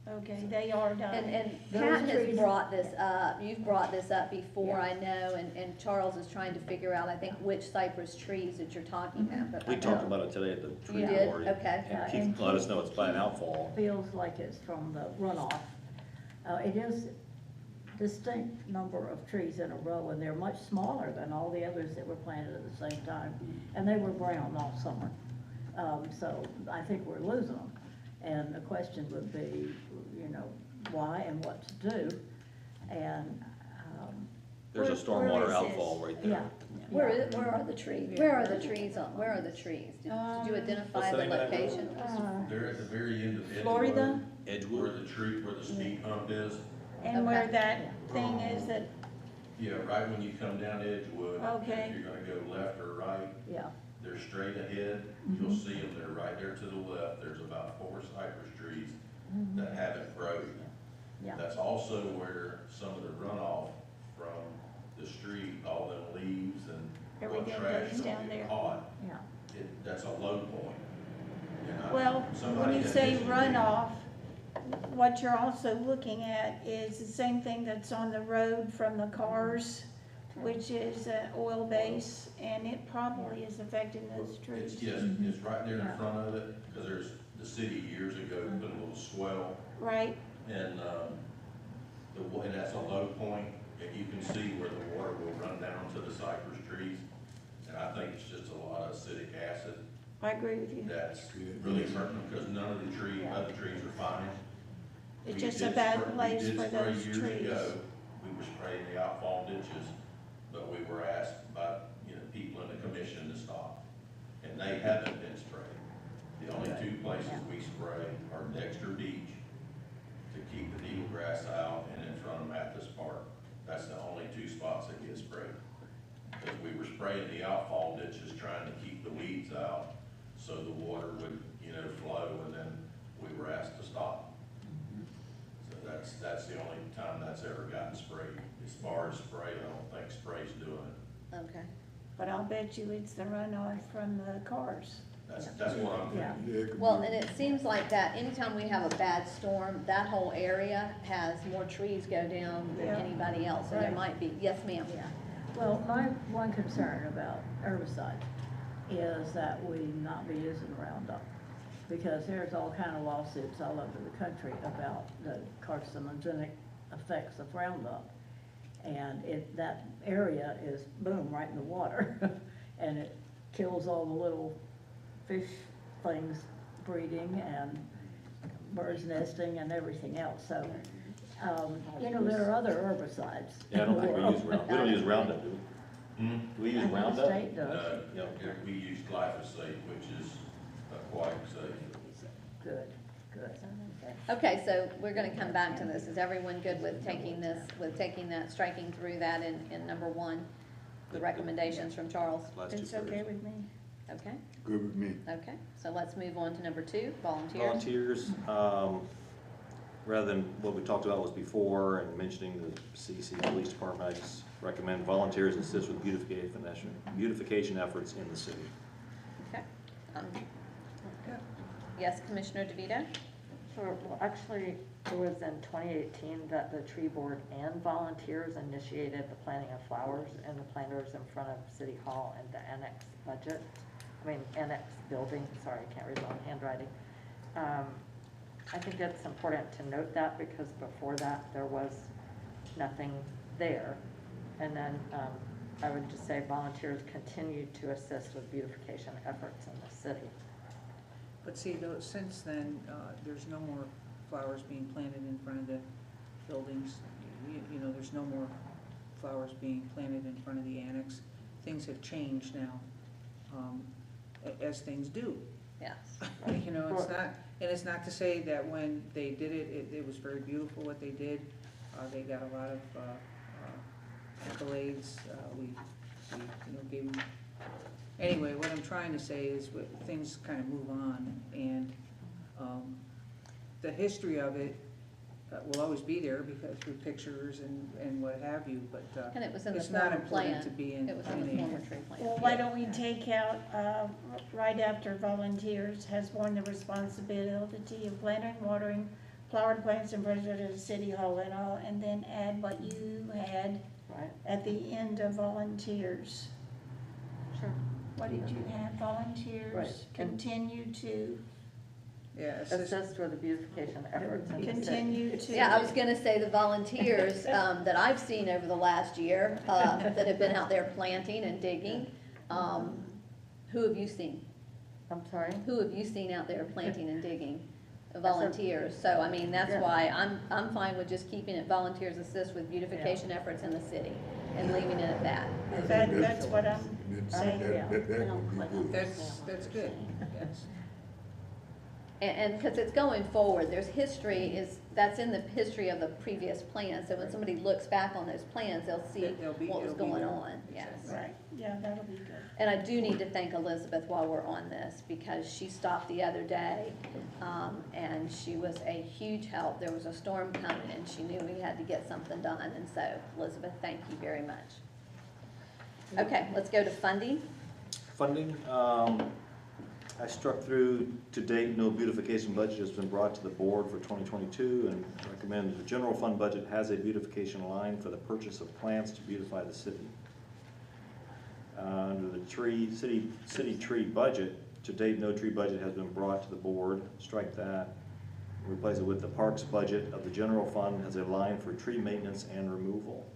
okay, they are dying. And Those Pat has trees- brought this up, you've brought this up before, Yeah. I know, and Charles is trying to figure out, I think, which cypress trees that you're talking about. but We I talked know- about it today at the tree You did? board. Okay. Yeah, And Keith and let us Keith- know it's by an outfall. Feels like it's from the runoff. It is distinct number of trees in a row, and they're much smaller than all the others that were planted at the same time. And they were brown all summer. So I think we're losing them. And the question would be, why and what to do. And, There's a Where stormwater is this? outfall right there. yeah. Where are the trees? Where are the trees on, where are the trees? Did you identify What's the the name of that road? location? They're at the very end of Edgewood. Florida? Where Edgewood. the tree, where the speed bump is. And where Okay. that thing is that, Yeah, right when you come down Edgewood. and Okay. If you're gonna go left or right, Yeah, they're straight ahead. You'll see them, they're right there to the left. There's about 4 cypress trees that haven't grown. yeah, That's also where some of the runoff from the street, all them leaves and what Everything trash goes down don't there. get caught, yeah. that's a low point. And well, when somebody you had say mentioned- runoff, what you're also looking at is the same thing that's on the road from the cars, which is oil base, and it probably is affecting those trees. It's, yes, it's right there in Yeah. front of it, because there's, the city years ago put a little swell, Right, and, and that's a low point, and you can see where the water will run down to the cypress trees. And I think it's just a lot of acidic acid I agree with you. that's really hurting them, because none of the other trees are fine. It's We just a did bad spray- place for We did those spray years trees. ago, we were spraying the outfall ditches, but we were asked by, people in the commission to stop, and they haven't been sprayed. The only 2 places we spray are Dexter Beach to keep the needle grass out, and in front of Mathis Park. That's the only 2 spots that get sprayed. Because we were spraying the outfall ditches, trying to keep the weeds out, so the water would, flow, and then we were asked to stop. So that's the only time that's ever gotten sprayed. As far as spray, I don't think spray's doing it. Okay. But I'll bet you it's the runoff from the cars. That's what I'm Yeah. thinking. Yeah, it could Well, be. and it seems like that anytime we have a bad storm, that whole area has more trees go down than Yeah. anybody else, so there Right. might be, yes, ma'am? Yeah, well, my one concern about herbicide is that we not be using Roundup. Because there's all kind of lawsuits all over the country about the carcinogenic effects of Roundup. And that area is, boom, right in the water. And it kills all the little fish things breeding and birds nesting and everything else. So, there are other herbicides. Yeah, I don't think we use Roundup. We don't use Roundup, do we? Hmm? Do we I use think the Roundup? state does. No, Yeah. we use glyphosate, which is quite safe. Good, good. Okay, so we're gonna come back to this. Is everyone good with taking that, striking through that in number 1? The recommendations from Charles? Last 2 It's okay periods. with me. Okay, Good with me. okay. So let's move on to number 2, volunteers. Volunteers, rather than what we talked about was before and mentioning the CC Police Department, I just recommend volunteers assist with beautification efforts in the city. Okay. Yes, Commissioner DeVito? Sure, well, actually, It was in 2018 that the tree board and volunteers initiated the planting of flowers and the planters in front of City Hall and the annex annex building, sorry, I can't read my own handwriting. I think it's important to note that because before that, there was nothing there. And then I would just say volunteers continue to assist with beautification efforts in the city. But see, though, since then, there's no more flowers being planted in front of the buildings. You know, there's no more flowers being planted in front of the annex. Things have changed now, as things do. Yes. You know, it's not, and it's not to say that when they did it, it was very beautiful what they did. They got a lot of accolades. We gave them. Anyway, what I'm trying to say is things kind of move on, and the history of it will always be there because through pictures and what have you, but And it was in the it's not former important plan. to be in. It was in the former tree plan. Well, why don't we take out, right after volunteers has borne the responsibility of planting, watering, flowered plants and present at the city hall and all, and then add what you had Right. at the end of volunteers. Sure. What did you have? Volunteers Right. continue to, Yeah, Assist with the beautification efforts in the city. continue to. Yeah, I was gonna say the volunteers, that I've seen over the last year, that have been out there planting and digging. Who have you seen? I'm sorry? Who have you seen out there planting and digging? Volunteers. So, I mean, that's Yeah. why I'm fine with just keeping it volunteers assist with beautification efforts in the city and leaving it at that. That's what I'm saying. That would be good. that's good, yes. And, because it's going forward, there's history, that's in the history of the previous plan, so when somebody looks back on those plans, they'll see It'll be- what was it'll be going there. on, yes. Right, yeah, that'll be good. And I do need to thank Elizabeth while we're on this, because she stopped the other day, and she was a huge help. There was a storm coming, and she knew we had to get something done, and so, Elizabeth, thank you very much. Okay, let's go to funding. Funding, I struck through, to date, no beautification budget has been brought to the board for 2022, and recommend the general fund budget has a beautification line for the purchase of plants to beautify the city. Under the city tree budget, to date, no tree budget has been brought to the board. Strike that. Replace it with the parks budget of the general fund has a line for tree maintenance and removal.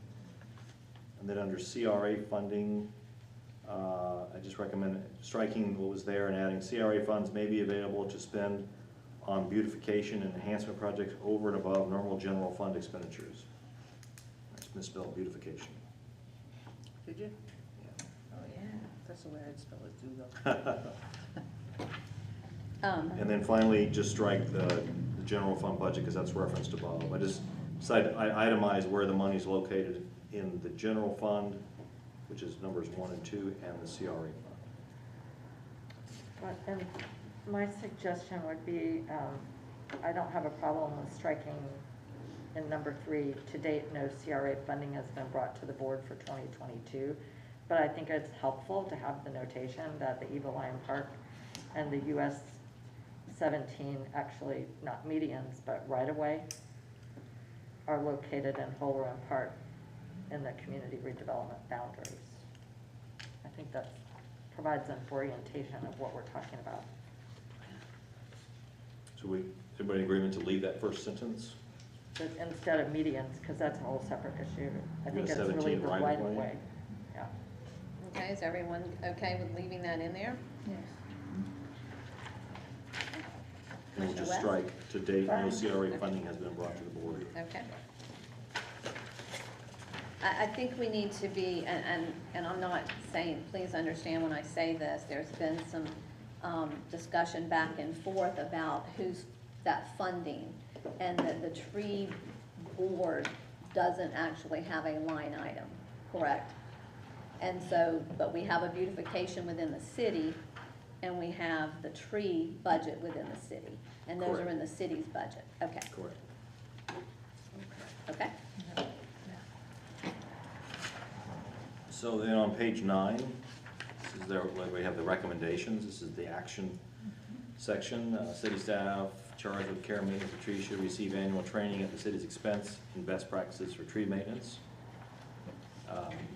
And then under CRA funding, I just recommend striking what was there and adding CRA funds may be available to spend on beautification and enhancement projects over and above normal general fund expenditures. That's misspelled beautification. Did you? Yeah. Oh, yeah, that's the way I'd spell it too, though. And then finally, just strike the general fund budget because that's referenced above. I just decided I itemize where the money's located in the general fund, which is numbers 1 and 2, and the CRA fund. And my suggestion would be, I don't have a problem with striking in number 3, to date, no CRA funding has been brought to the board for 2022. But I think it's helpful to have the notation that the Eagle Lion Park and the US 17, actually not medians, but right-of-way, are located in whole or in part in the community redevelopment boundaries. I think that provides an orientation of what we're talking about. So everybody in agreement to leave that first sentence? But instead of medians, because that's a whole separate issue. I think US it's really 17 the right-of-way. right-of-way. Yeah. Okay, is everyone okay with leaving that in there? Yes. And we'll just Commissioner West? strike, to date, no CRA funding has been brought to the board. Okay. I think we need to be, and I'm not saying, please understand when I say this, there's been some discussion back and forth about who's that funding, and that the tree board doesn't actually have a line item, correct? And so, but we have a beautification within the city, and we have the tree budget within the city, and those are Correct. in the city's budget, okay, Correct. okay? So then on page 9, this is there, like we have the recommendations, this is the action section. City staff charged with care and maintenance of trees should receive annual training at the city's expense in best practices for tree maintenance.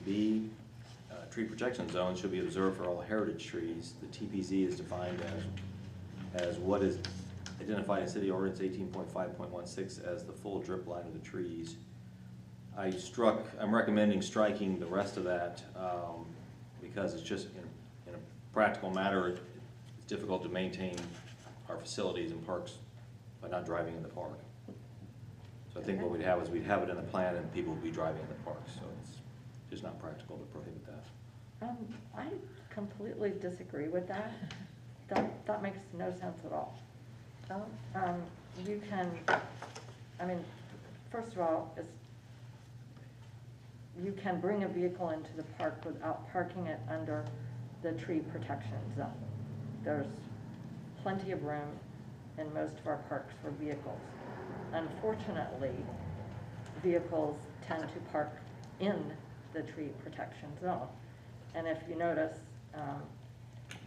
B, tree protection zones should be observed for all heritage trees. The TPZ is defined as what is identified in City Ordinance 18.5.16 as the full drip line of the trees. I'm recommending striking the rest of that because it's just, in a practical matter, it's difficult to maintain our facilities and parks by not driving in the park. So I think what we'd have is we'd have it in the plan and people would be driving in the park, so it's just not practical to prohibit that. I completely disagree with that. That makes no sense at all. You can, I mean, first of all, you can bring a vehicle into the park without parking it under the tree protection zone. There's plenty of room in most of our parks for vehicles. Unfortunately, vehicles tend to park in the tree protection zone. And if you notice,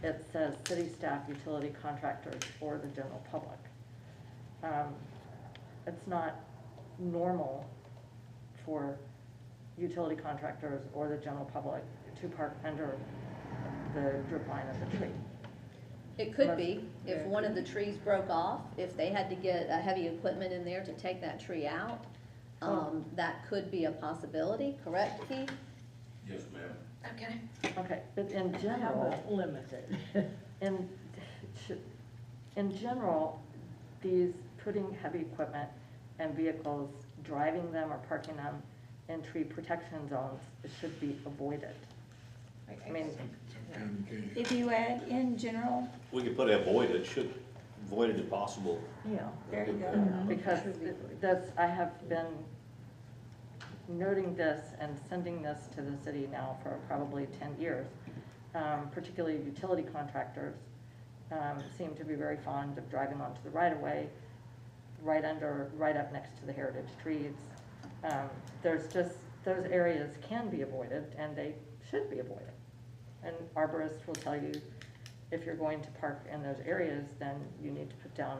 it says city staff, utility contractors, or the general public. It's not normal for utility contractors or the general public to park under the drip line of the tree. It could be, if one of the trees broke off, if they had to get heavy equipment in there to take that tree out, that could be a possibility, correct, Keith? Yes, ma'am. Okay. Okay, but in How general, about limited? in general, these putting heavy equipment and vehicles, driving them or parking them in tree protection zones should be avoided. I mean, Sometimes you can't. If you add in general, We could put avoided if possible. Yeah. there you go. because I have been noting this and sending this to the city now for probably 10 years. Particularly utility contractors seem to be very fond of driving onto the right-of-way, right up next to the heritage trees. There's just, those areas can be avoided and they should be avoided. And arborists will tell you, if you're going to park in those areas, then you need to put down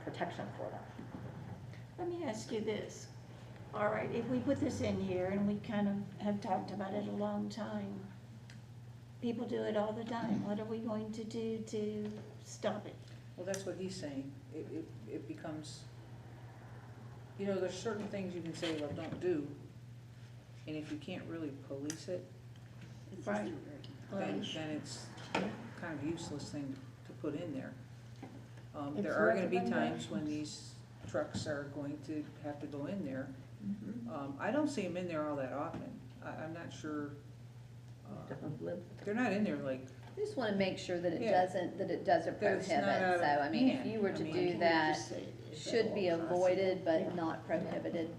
protection for them. Let me ask you this. All right, if we put this in here, and we kind of have talked about it a long time, people do it all the time. What are we going to do to stop it? Well, that's what he's saying. It becomes, you know, there's certain things you can say, well, don't do. And if you can't really police it, Right. then it's kind of a useless thing to put in there. It's There are gonna be times recommendations. when these trucks are going to have to go in there. I don't see them in there all that often. I'm not sure, they're not in there like, I just want to make sure that it Yeah. doesn't That it's prohibit, not out of so, I mean, if hand. you were I to mean, do can that, should be avoided, but not prohibited,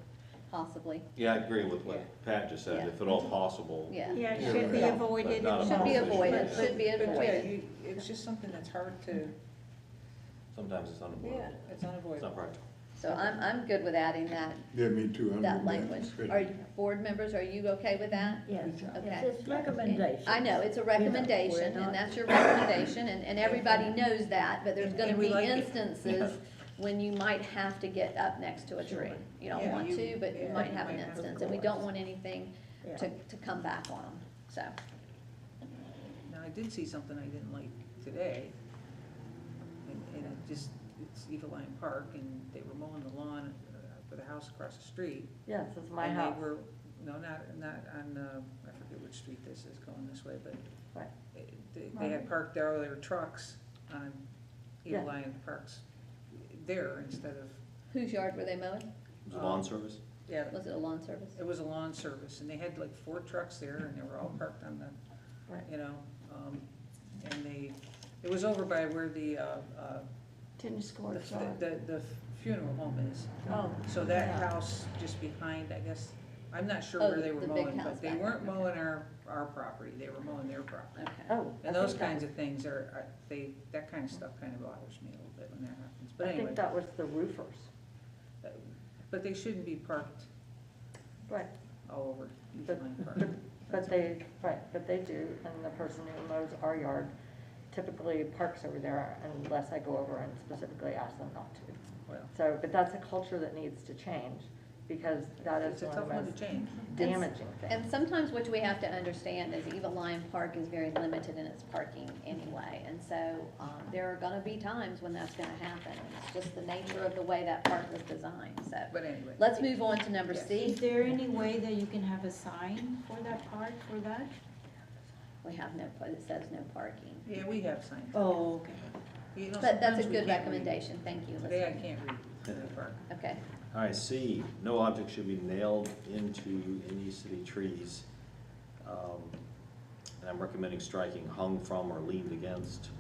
possibly, Yeah, I agree with what Pat just said, Yeah. if at all possible. yeah. Yeah, it should be Yeah. avoided. But not if Should be possible. avoided, But- should be but yeah, avoided. it's just something that's hard to, Sometimes it's unavoidable. it's It's not unavoidable. practical. So I'm good with adding that, Yeah, me too. I'm that with language. Are, board members, are you okay with that? Yes, Okay. yes, it's recommendation. I know, it's a recommendation, and that's your recommendation, and everybody knows that, but there's gonna And we be like it. instances when you might have to get up next to a tree. You don't Yeah, want you- to, but you yeah, might you have an might have instance, to. and we don't want anything Yeah. to come back on them, so. Now, I did see something I didn't like today, and it just, it's Eagle Line Park, and they were mowing the lawn for the house across the street. Yes, it's my And house. they were, no, not on, I forget which street this is going this way, but Right. they had parked their trucks on Eagle Yeah. Line Parks there instead of, Whose yard were they mowing? Is it lawn service? yeah, Was it a lawn service? it was a lawn service, and they had like 4 trucks there, and they were all parked on the, Right. you know, and it was over by where the Tennis courts are. the funeral home is. Oh, So that yeah. house just behind, I guess, I'm not sure Oh, where they were the big mowing, house but they back weren't there. mowing our property, they were mowing their property. Okay. Oh. And those kinds of things that kind of stuff kind of bothers me a little bit when that happens, but I anyway. think that was the roofers. But they shouldn't be parked Right. all over Eagle But, Line Park. but they do, and the person who mows our yard typically parks over there unless I go over and specifically ask them not to. Well, So, but that's a culture that needs to change, because that is it's a one of tough the one to most change. damaging And things. sometimes what we have to understand is Eagle Lion Park is very limited in its parking anyway. And so, there are gonna be times when that's gonna happen. It's just the nature of the way that park was designed, so. But anyway. Let's move on to number Yes. C. Is there any way that you can have a sign for that park, for that? We have no, it says no parking. Yeah, we have signs. Oh, okay. You know, But that's a sometimes we good can't read. recommendation, thank you, Today I Elizabeth. can't read in the park. Okay, All right, C, no object should be nailed into any city trees. And I'm recommending striking hung from or leaned against,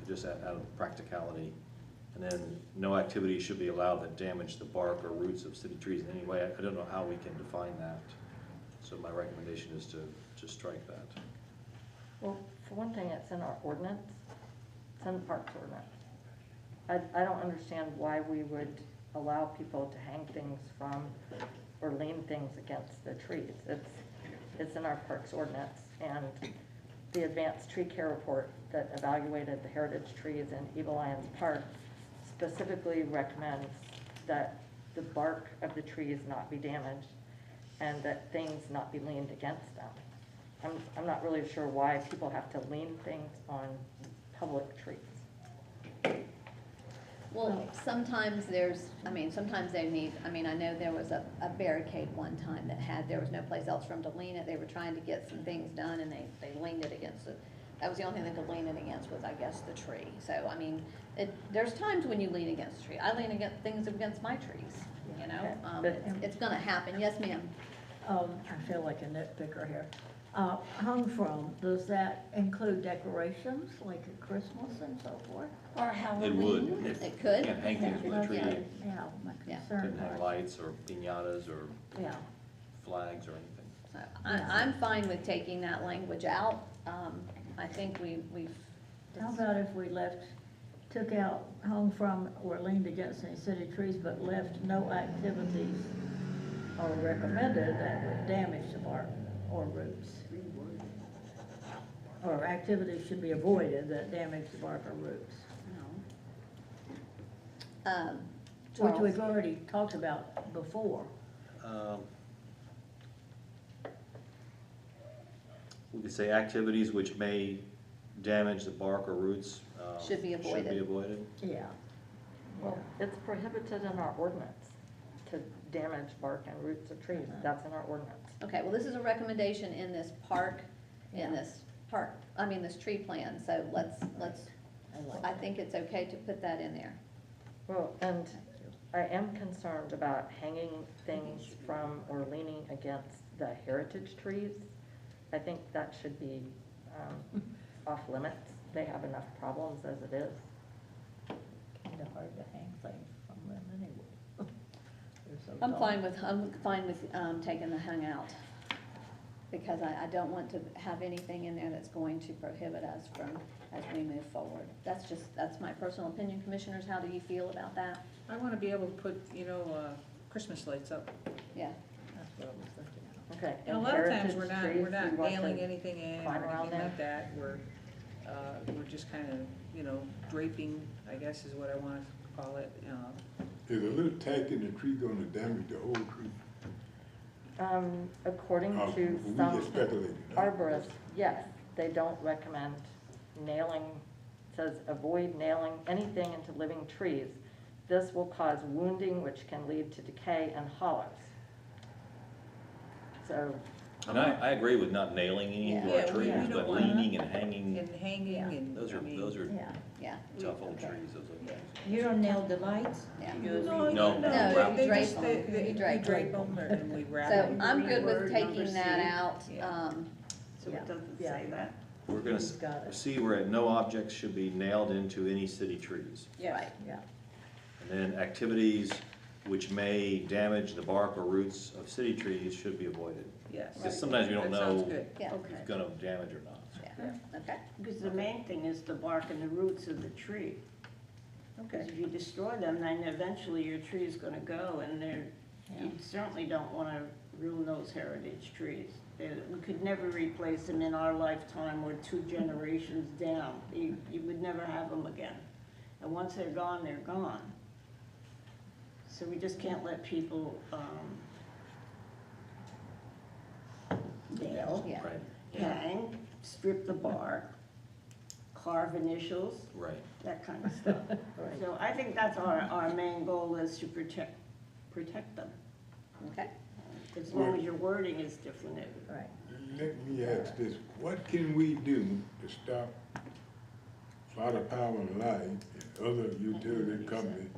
just out of practicality. And then, no activity should be allowed that damage the bark or roots of city trees in any way. I don't know how we can define that. So my recommendation is to strike that. Well, for one thing, it's in our ordinance, it's in the parks ordinance. I don't understand why we would allow people to hang things from or lean things against the trees. It's in our parks ordinance, and the advanced tree care report that evaluated the heritage trees in Eagle Lions Park specifically recommends that the bark of the trees not be damaged and that things not be leaned against them. I'm not really sure why people have to lean things on public trees. well, sometimes sometimes they need, I know there was a barricade one time that there was no place else for them to lean it. They were trying to get some things done and they leaned it against it. That was the only thing they could lean it against was, I guess, the tree. So, there's times when you lean against a tree. I lean against things against my trees, you know? But- It's gonna happen. Yes, ma'am. I feel like a nitpicker here. Hung from, does that include decorations like at Christmas and so forth? Or It Halloween. would. It could. Can't hang things from a tree. Okay, yeah, my Yeah. concern Couldn't hang was, lights or piñatas or yeah. flags or anything. So I'm fine with taking that language out. I think we've. How about if we took out hung from or leaned against any city trees, but left no activities or recommended that would damage the bark or roots? Or activities should be avoided that damage the bark or roots, which Charles? we've already talked about before. We could say activities which may damage the bark or roots. Should be avoided. Should be avoided. Yeah. Well, it's prohibited in our ordinance to damage bark and roots of trees. That's in our ordinance. Okay, well, this is a recommendation in this this tree plan, so I think it's okay to put that in there. Well, and I am concerned about hanging things from or leaning against the heritage trees. I think that should be off limits. They have enough problems as it is. Kind of hard to hang things from them anyway. They're so I'm tall. fine with taking the hung out, because I don't want to have anything in there that's going to prohibit us as we move forward. That's my personal opinion. Commissioners, how do you feel about that? I wanna be able to put, Christmas lights up. Yeah, That's what I was thinking of. Okay. And a lot of times, we're heritage trees, not we want nailing to anything in climb or around anything there. like that. We're just kinda, draping, I guess is what I wanna call it. Is a little tack in the tree gonna damage the whole tree? According We to just some speculating. arborists, yes, they don't recommend nailing, says avoid nailing anything into living trees. This will cause wounding, which can lead to decay and hollows. So, And I agree with not nailing any of Yeah. our Yeah, we trees, don't but wanna- leaning and hanging, And hanging Yeah. and, those I are mean. Yeah. yeah, tough old Okay. trees, those are. You don't nail the lights? yeah. You just- No, No. No, they you drape just, them. they You drape drape them and we wrap So them. I'm good with Reword taking number that C. out. Yeah. So Yeah. it doesn't Yeah. say that? We're gonna, We've got it. see, we're at no objects should be nailed into any city trees. Yes. Yeah. And then activities which may damage the bark or roots of city trees should be avoided. Yes. Because sometimes you don't That sounds know good. Yeah, if it's gonna damage or not. yeah, okay. Because the main thing is the bark and the roots of the tree. Because Okay. if you destroy them, then eventually your tree is gonna go, and you certainly don't wanna real nose heritage trees. We could never replace them in our lifetime or 2 generations down. You would never have them again. And once they're gone, they're gone. So we just can't let people, nail, Yeah. Right, hang, strip the bark, carve initials, right. that kind of stuff. So I think that's our main goal is to protect them. Okay, As long as your wording is different. Right. Let me ask this, what can we do to stop Florida Power and Light and other utility companies,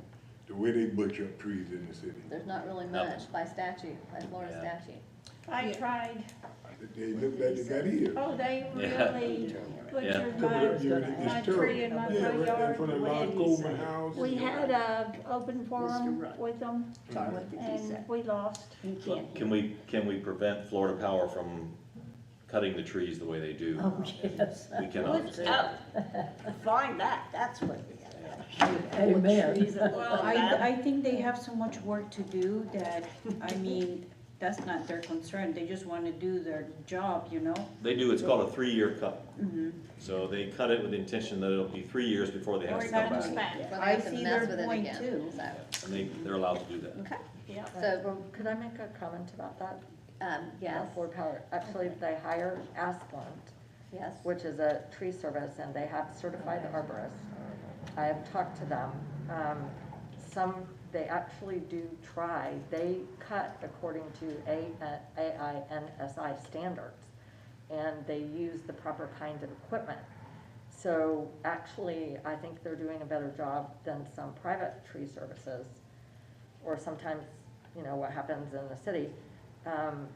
the way they butcher up trees in the city? there's not really much by statute, by Florida Yeah. statute. I tried, They look like they got ears. oh, they Yeah. really butchered Couple my, of you, it's my terrible. tree in my Yeah, front right yard. in front of Lon Coleman house. We had a open forum Rudd. with them, What did he say? and we lost. You can't. Can we prevent Florida Power from cutting the trees the way they do? Oh, yes. We cannot. Find that, that's what. Amen. Well, I think they have so much work to do that, I mean, that's not their concern, they just wanna do their job, you know? They do, it's called a 3-year cut. So they cut it with the intention that it'll be 3 years before they have Or to it come comes back. back. Before they I have to see mess their with it point again, too. so, And they're allowed to do that. okay, Yeah. so, Could I make a comment about that? yes, Ford Power, actually, they hire Asplund, yes. which is a tree service, and they have certified arborists. I have talked to them. They actually do try, they cut according to AINSI standards, and they use the proper kind of equipment. So actually, I think they're doing a better job than some private tree services, or sometimes, you know, what happens in the city.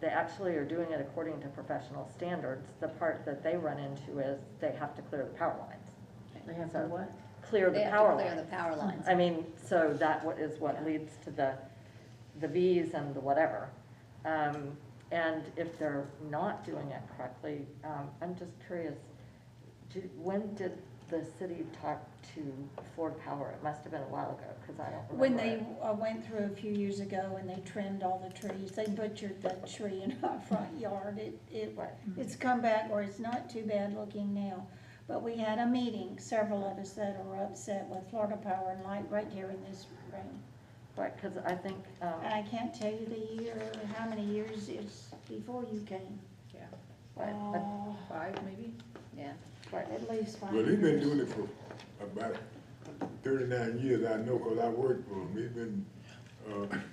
They actually are doing it according to professional standards. The part that they run into is they have to clear the power lines. They have to what? Clear They the have to power clear lines. the power lines. I mean, so that is what leads to the Vs and the whatever. And if they're not doing it correctly, I'm just curious, when did the city talk to Ford Power? It must have been a while ago, because I don't remember. When they it. went through a few years ago and they trimmed all the trees, they butchered that tree in our front yard. Right. It's come back, or it's not too bad looking now. But we had a meeting, several of us that are upset with Florida Power and Light right here in this room. Right, because I think, And I can't tell you the year, how many years it's before you came. Yeah, right, 5 maybe? Yeah, At least 5 Well, they've been years. doing it for about 39 years, I know, because I worked for them. They've been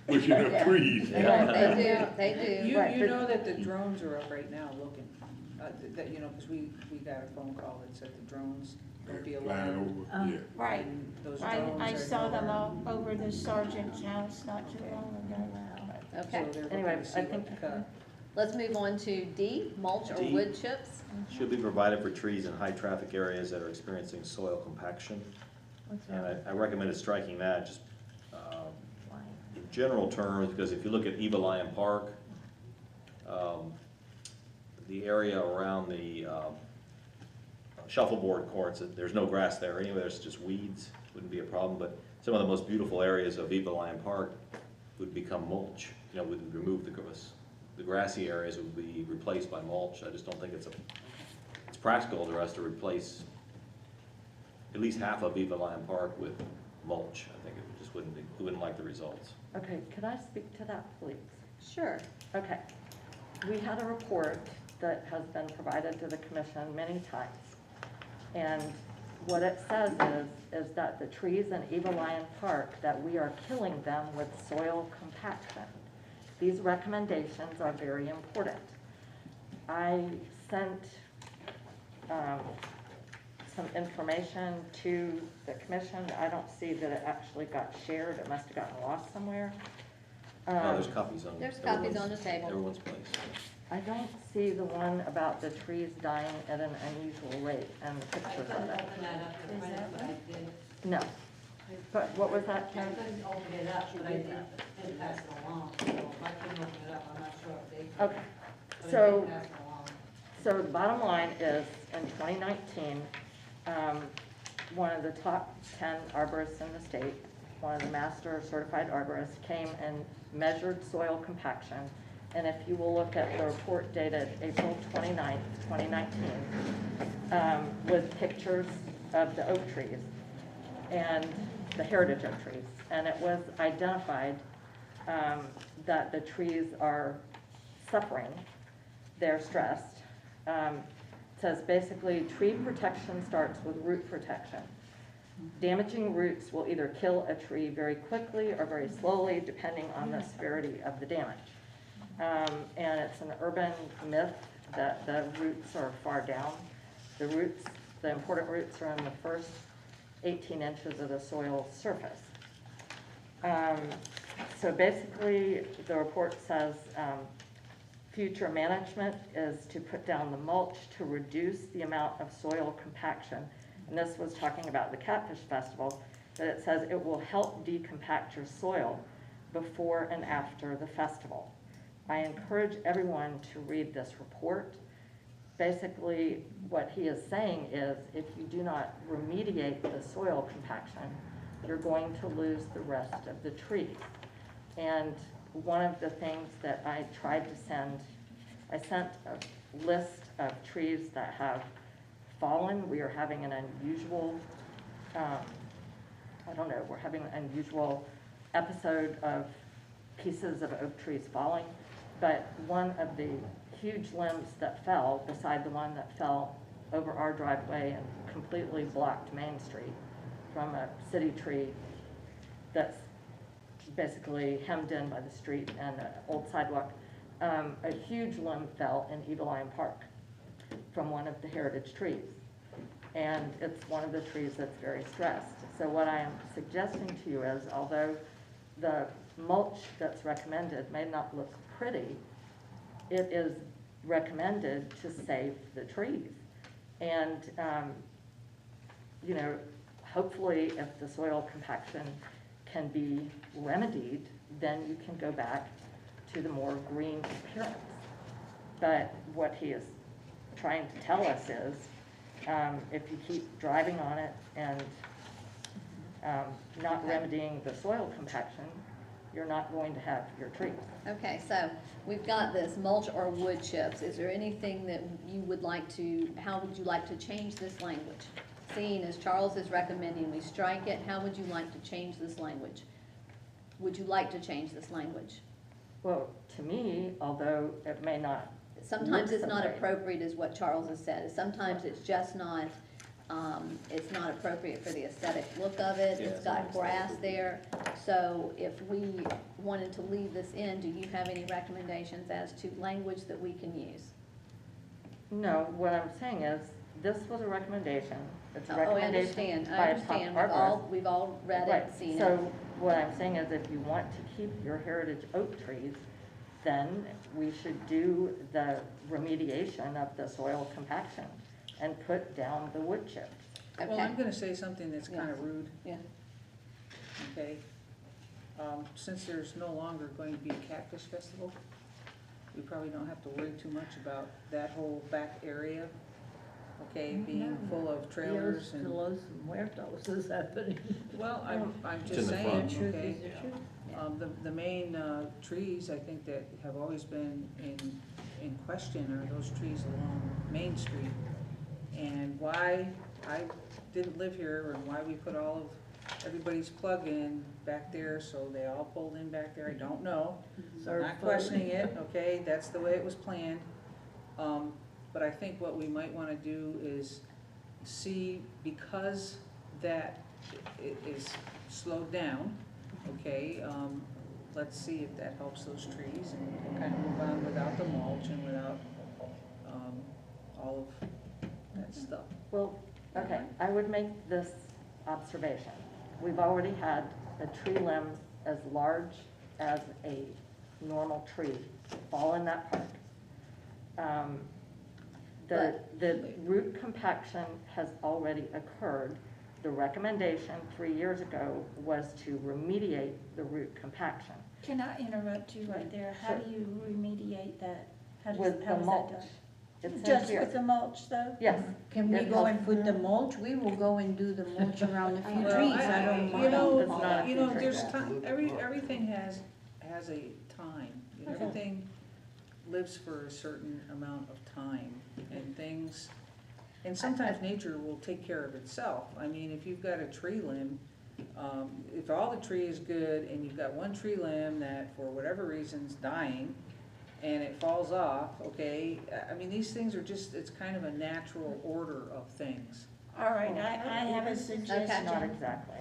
pushing up trees. they do. Right, You but- know that the drones are up right now looking, that, you know, because we got a phone call that said the drones don't be Flying allowed. over, yeah. Right. And those drones I are saw them nowhere. all over the sergeant's house not too long ago. Okay, So they're Anyway, looking to see I what think- to cut. let's move on to D, mulch or D. wood chips. Should be provided for trees in high-traffic areas that are experiencing soil compaction. And I recommended striking that, just in general terms, because if you look at Eva Lyon Park, the area around the shuffleboard courts, there's no grass there anyway, there's just weeds, wouldn't be a problem, but some of the most beautiful areas of Eva Lyon Park would become mulch. You know, would remove the grass. The grassy areas would be replaced by mulch. I just don't think it's practical to us to replace at least half of Eva Lyon Park with mulch. I think it just we wouldn't like the results. okay, could I speak to that, please? Sure. Okay, we had a report that has been provided to the commission many times. And what it says is that the trees in Eva Lyon Park, that we are killing them with soil compaction. These recommendations are very important. I sent some information to the commission. I don't see that it actually got shared. It must have gotten lost somewhere. No, there's copies on. There's copies on the table. Everyone's place. I don't see the one about the trees dying at an unusual rate and the pictures of it. Is that right? No. But what was that, Ken? couldn't open it up, but I did pass it along, so if I couldn't open it up, I'm not sure if they could. Okay, But I so, did pass it along. so the bottom line is, in 2019, one of the top 10 arborists in the state, one of the master certified arborists, came and measured soil compaction and if you will look at the report dated April 29th, 2019, with pictures of the oak trees and the heritage oak trees. And it was identified that the trees are suffering, they're stressed. It says basically tree protection starts with root protection. Damaging roots will either kill a tree very quickly or very slowly, depending on the severity of the damage. And it's an urban myth that the roots are far down. The roots, the important roots, are in the first 18 inches of the soil surface. So basically, the report says future management is to put down the mulch to reduce the amount of soil compaction. And this was talking about the Catfish Festival, that it says it will help decompact your soil before and after the festival. I encourage everyone to read this report. Basically, what he is saying is if you do not remediate the soil compaction, you're going to lose the rest of the trees. And one of the things that I tried to send, I sent a list of trees that have fallen. We are having an unusual, we're having an unusual episode of pieces of oak trees falling. But one of the huge limbs that fell, beside the one that fell over our driveway and completely blocked Main Street from a city tree that's basically hemmed in by the street and an old sidewalk, a huge limb fell in Eagle Lion Park from one of the heritage trees. And it's one of the trees that's very stressed. So what I am suggesting to you is, although the mulch that's recommended may not look pretty, it is recommended to save the trees. And, hopefully if the soil compaction can be remedied, then you can go back to the more green appearance. But what he is trying to tell us is, if you keep driving on it and not remedying the soil compaction, you're not going to have your trees. Okay, so we've got this mulch or wood chips. Is there anything that you would like to, how would you like to change this language? Seeing as Charles is recommending we strike it, how would you like to change this language? Would you like to change this language? Well, to me, although it may not. Sometimes look it's not somebody- appropriate, is what Charles has said. Sometimes it's just not, it's not appropriate for the aesthetic look of it. Yeah, It's it's got not grass aesthetic. there. So if we wanted to leave this in, do you have any recommendations as to language that we can use? No, what I'm saying is, this was a recommendation. It's a Oh, I recommendation understand, by I a top understand. arborist. We've all read it, Right, seen so it. what I'm saying is if you want to keep your heritage oak trees, then we should do the remediation of the soil compaction and put down the wood chips. Well, Okay. I'm gonna say something that's kind of rude, Yeah. okay? Since there's no longer going to be a Catfish Festival, we probably don't have to worry too much about that whole back area, okay, being No. full of trailers Dios and, de los Muertos is happening. well, I'm It's in just the saying, front. Truth okay? is the truth. The main trees, I think, that have always been in question are those trees along Main Street. And why I didn't live here and why we put all of everybody's plug in back there, so they all pulled in back there, I don't know. I'm not questioning it, okay, that's the way it was planned. But I think what we might wanna do is see, because that is slowed down, okay, let's see if that helps those trees and kind of move on without the mulch and without, all of that stuff. Well, okay, I would make this observation. We've already had a tree limb as large as a normal tree fall in that park. The root compaction has already occurred. The recommendation 3 years ago was to remediate the root compaction Can I interrupt you right there? How do you remediate that? How does, with how the is that mulch. done? It says Just here. with the mulch though? Yes. Can we It go helps. and put the mulch? We will go and do the mulch around a few Well, trees, I don't It's mind. not a You know, feature there's yet. time, everything has a time. You know, everything, lives for a certain amount of time, and things, and sometimes nature will take care of itself. I mean, if you've got a tree limb, if all the tree is good and you've got one tree limb that for whatever reason's dying and it falls off, okay, I mean, these things are just, it's kind of a natural order of things. All right, I have a Not suggestion. exactly.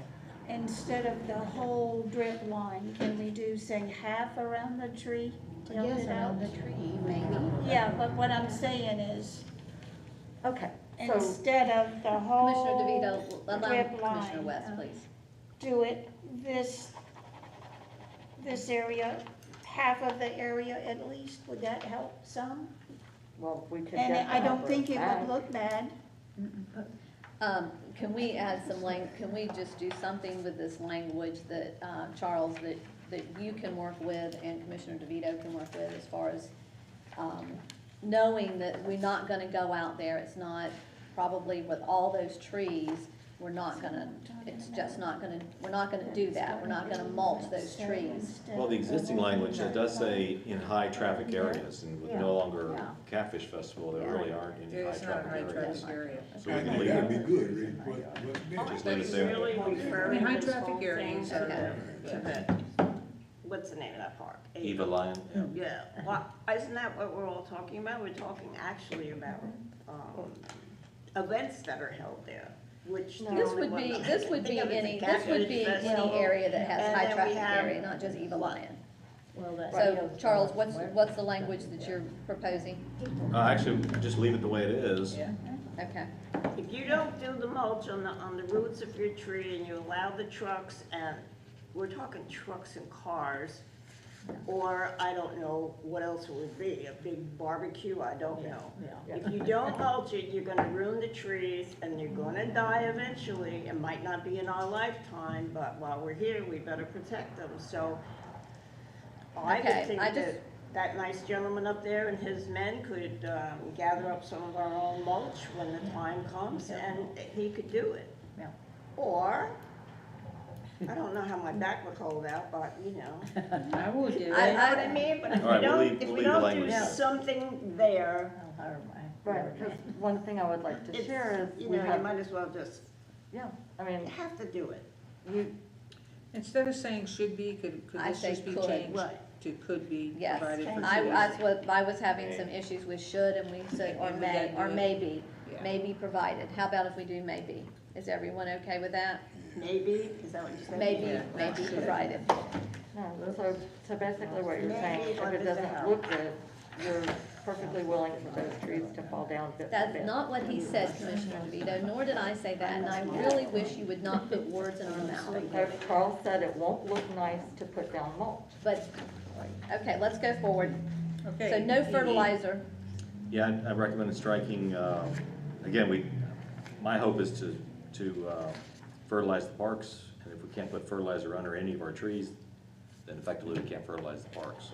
Instead of the whole drip line, can we do, say, half around the tree? Tilt Yes, it out? around the tree, maybe. Yeah, but what I'm saying is, Okay, so, instead of the Commissioner whole DeVito, allow drip Commissioner line, West, please. do it this area, half of the area at least, would that help some? well, we could And get I the don't think it back. would look bad. Can we add some can we just do something with this language that, Charles, that you can work with and Commissioner DeVito can work with as far as, knowing that we're not gonna go out there, it's not, probably with all those trees, we're not gonna, it's just not gonna, we're not gonna do that, we're not gonna mulch those trees. Well, the existing language, it does say in high traffic areas, and with no longer Yeah. Catfish Festival, there really aren't any high It's not a traffic high areas. traffic area. So we I can think leave that'd be it. good, Rick. What's next? Just leave it there. Really I mean, referring high this traffic whole areas thing are, to that, what's the name of that park? Eva Lion? Yeah, well, isn't that what we're all talking about? We're talking actually about, events that are held there, which. the This only would one be, that I this can would be think of is the any, this would Catfish be any Festival. area that has And high then we traffic have- area, not just Eva Lion. Well, that. So, Charles, what's the language that you're proposing? Actually, just leave it the way it is. yeah. Okay, If you don't do the mulch on the roots of your tree and you allow the trucks, and we're talking trucks and cars, or I don't know what else it would be, a big barbecue, I don't know. Yeah. If you don't mulch it, you're gonna ruin the trees and they're gonna die eventually. It might not be in our lifetime, but while we're here, we better protect them, so. I Okay, would think I just- that nice gentleman up there and his men could, gather up some of our own mulch when the time comes and he could do it. Yeah. Or, I don't know how my back would hold out, but you know. I would do You it. know what I mean? But if All right, we we'll don't, leave- if we'll we leave the don't do language there. something there, I'll hire my. Right, because one thing I would like to it's, share is, you we know, you have, might as well just, yeah, I mean, you have to do it. you, Instead of saying should be, could I this say just be could. changed Right. to could be yes. provided for That's trees? what, I was having some issues with should, and we said, or And we may, gotta or do it. maybe, Yeah. maybe provided. How about if we do maybe? Is everyone okay with that? Maybe, is that what you said? Maybe, Yeah. maybe provided. no, so basically what you're saying, Maybe if what it does it doesn't help? look good, you're perfectly willing for those trees to fall down bit by That's bit. not what he said, Commissioner DeVito, nor did I say that, and I really wish you would not put words in our mouth. As Charles said, it won't look nice to put down mulch. But, okay, let's go forward. Okay. So no fertilizer. Yeah, I recommend striking, again, my hope is to fertilize the parks, and if we can't put fertilizer under any of our trees, then effectively we can't fertilize the parks.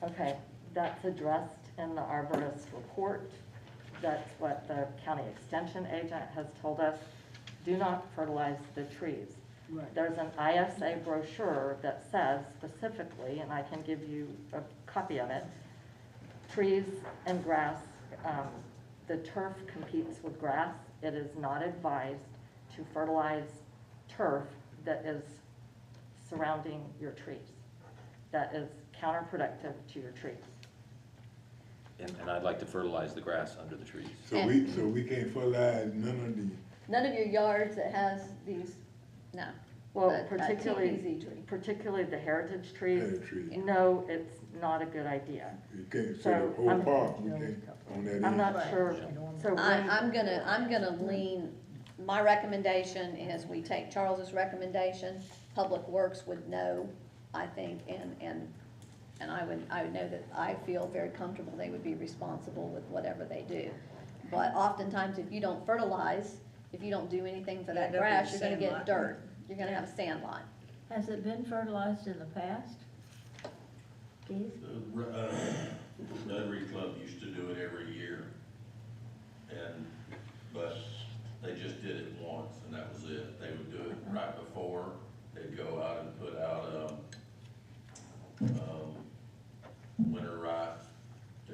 Okay, that's addressed in the arborist report. That's what the county extension agent has told us. Do not fertilize the trees. There's an ISA brochure that says specifically, and I can give you a copy of it, trees and grass, the turf competes with grass. It is not advised to fertilize turf that is surrounding your trees. That is counterproductive to your trees. And I'd like to fertilize the grass under the trees. So we can't fertilize none of the, None of your yards that has these, no. Well, A particularly, TPZ tree. particularly the heritage trees, Heritage trees. no, it's not a good idea. you can't, so So, the whole I'm- park, we can't, on that end. I'm not sure, so I'm when, gonna lean, my recommendation is we take Charles's recommendation, Public Works would know, I think, and I would know that I feel very comfortable they would be responsible with whatever they do. But oftentimes, if you don't fertilize, if you don't do anything for that End up with grass, a you're gonna sand get lot. dirt, you're gonna have a sand lot. Has it been fertilized in the past? Keith? The Rotary Club used to do it every year, but they just did it once, and that was it. They would do it right before, they'd go out and put out, winter rye to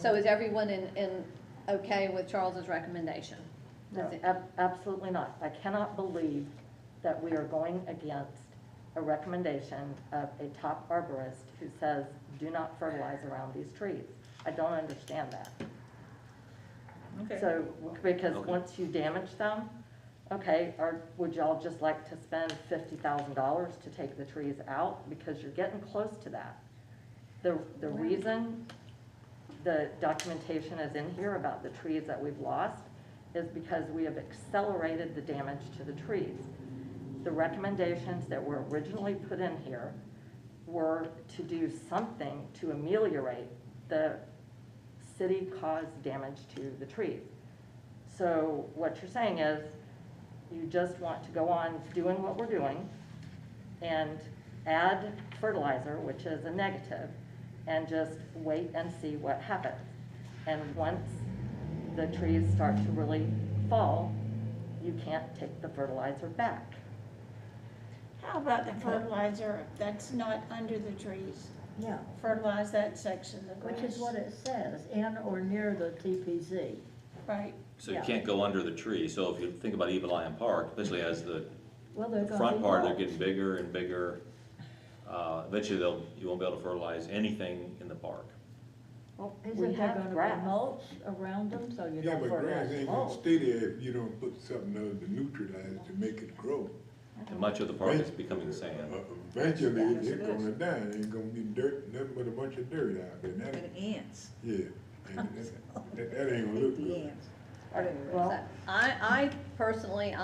So is everyone okay with Charles's recommendation? No, Does it- absolutely not. I cannot believe that we are going against a recommendation of a top arborist who says, do not fertilize around these trees. I don't understand that. Okay. So, because Okay. once you damage them, okay, or would y'all just like to spend $50,000 to take the trees out? Because you're getting close to that. The reason the documentation is in here about the trees that we've lost is because we have accelerated the damage to the trees. The recommendations that were originally put in here were to do something to ameliorate the city-caused damage to the trees. So what you're saying is, you just want to go on doing what we're doing and add fertilizer, which is a negative, and just wait and see what happens. And once the trees start to really fall, you can't take the fertilizer back. How about the fertilizer that's not under the trees? Yeah, Fertilize that section of the grass. which is what it says, in or near the TPZ. Right. So you Yeah. can't go under the tree. So if you think about Evil Lion Park, especially as the Well, they're gonna front be part, they're mulched. getting bigger and bigger. Eventually you won't be able to fertilize anything in the park. Well, Isn't we there have gonna be grass. mulch around them, so you Yeah, don't but grass fertilize ain't gonna mulch? stay there if you don't put something other to neutralize to make it grow. And much of the park is becoming sand. Eventually, Yes, it's it gonna is. die, ain't gonna be dirt, nothing but a bunch of dirt out there. That- And ants. Yeah, and that ain't gonna look The good. ants. But anyway. Well, So I personally,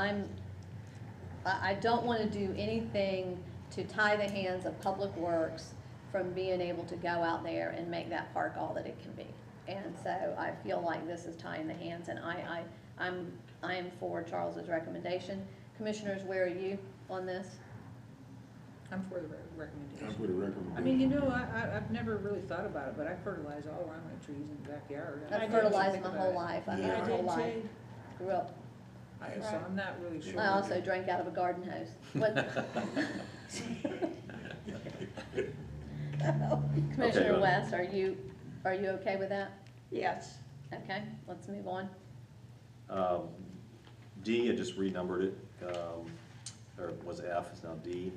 I don't want to do anything to tie the hands of Public Works from being able to go out there and make that park all that it can be. And so I feel like this is tying the hands, and I am for Charles's recommendation. Commissioners, where are you on this? I'm for the I recommendation. put a recommendation. I mean, you know, I've never really thought about it, but I fertilize all around my trees in the backyard. I've don't fertilized think my about whole it. life, I mean, Yeah. my I whole did life. too. Grew up, So I'm not really sure. I also drank out of a garden hose. What? Commissioner but- West, are you okay with that? Yes. Okay, let's move on. D, I just renumbered it, or it was F, it's now D.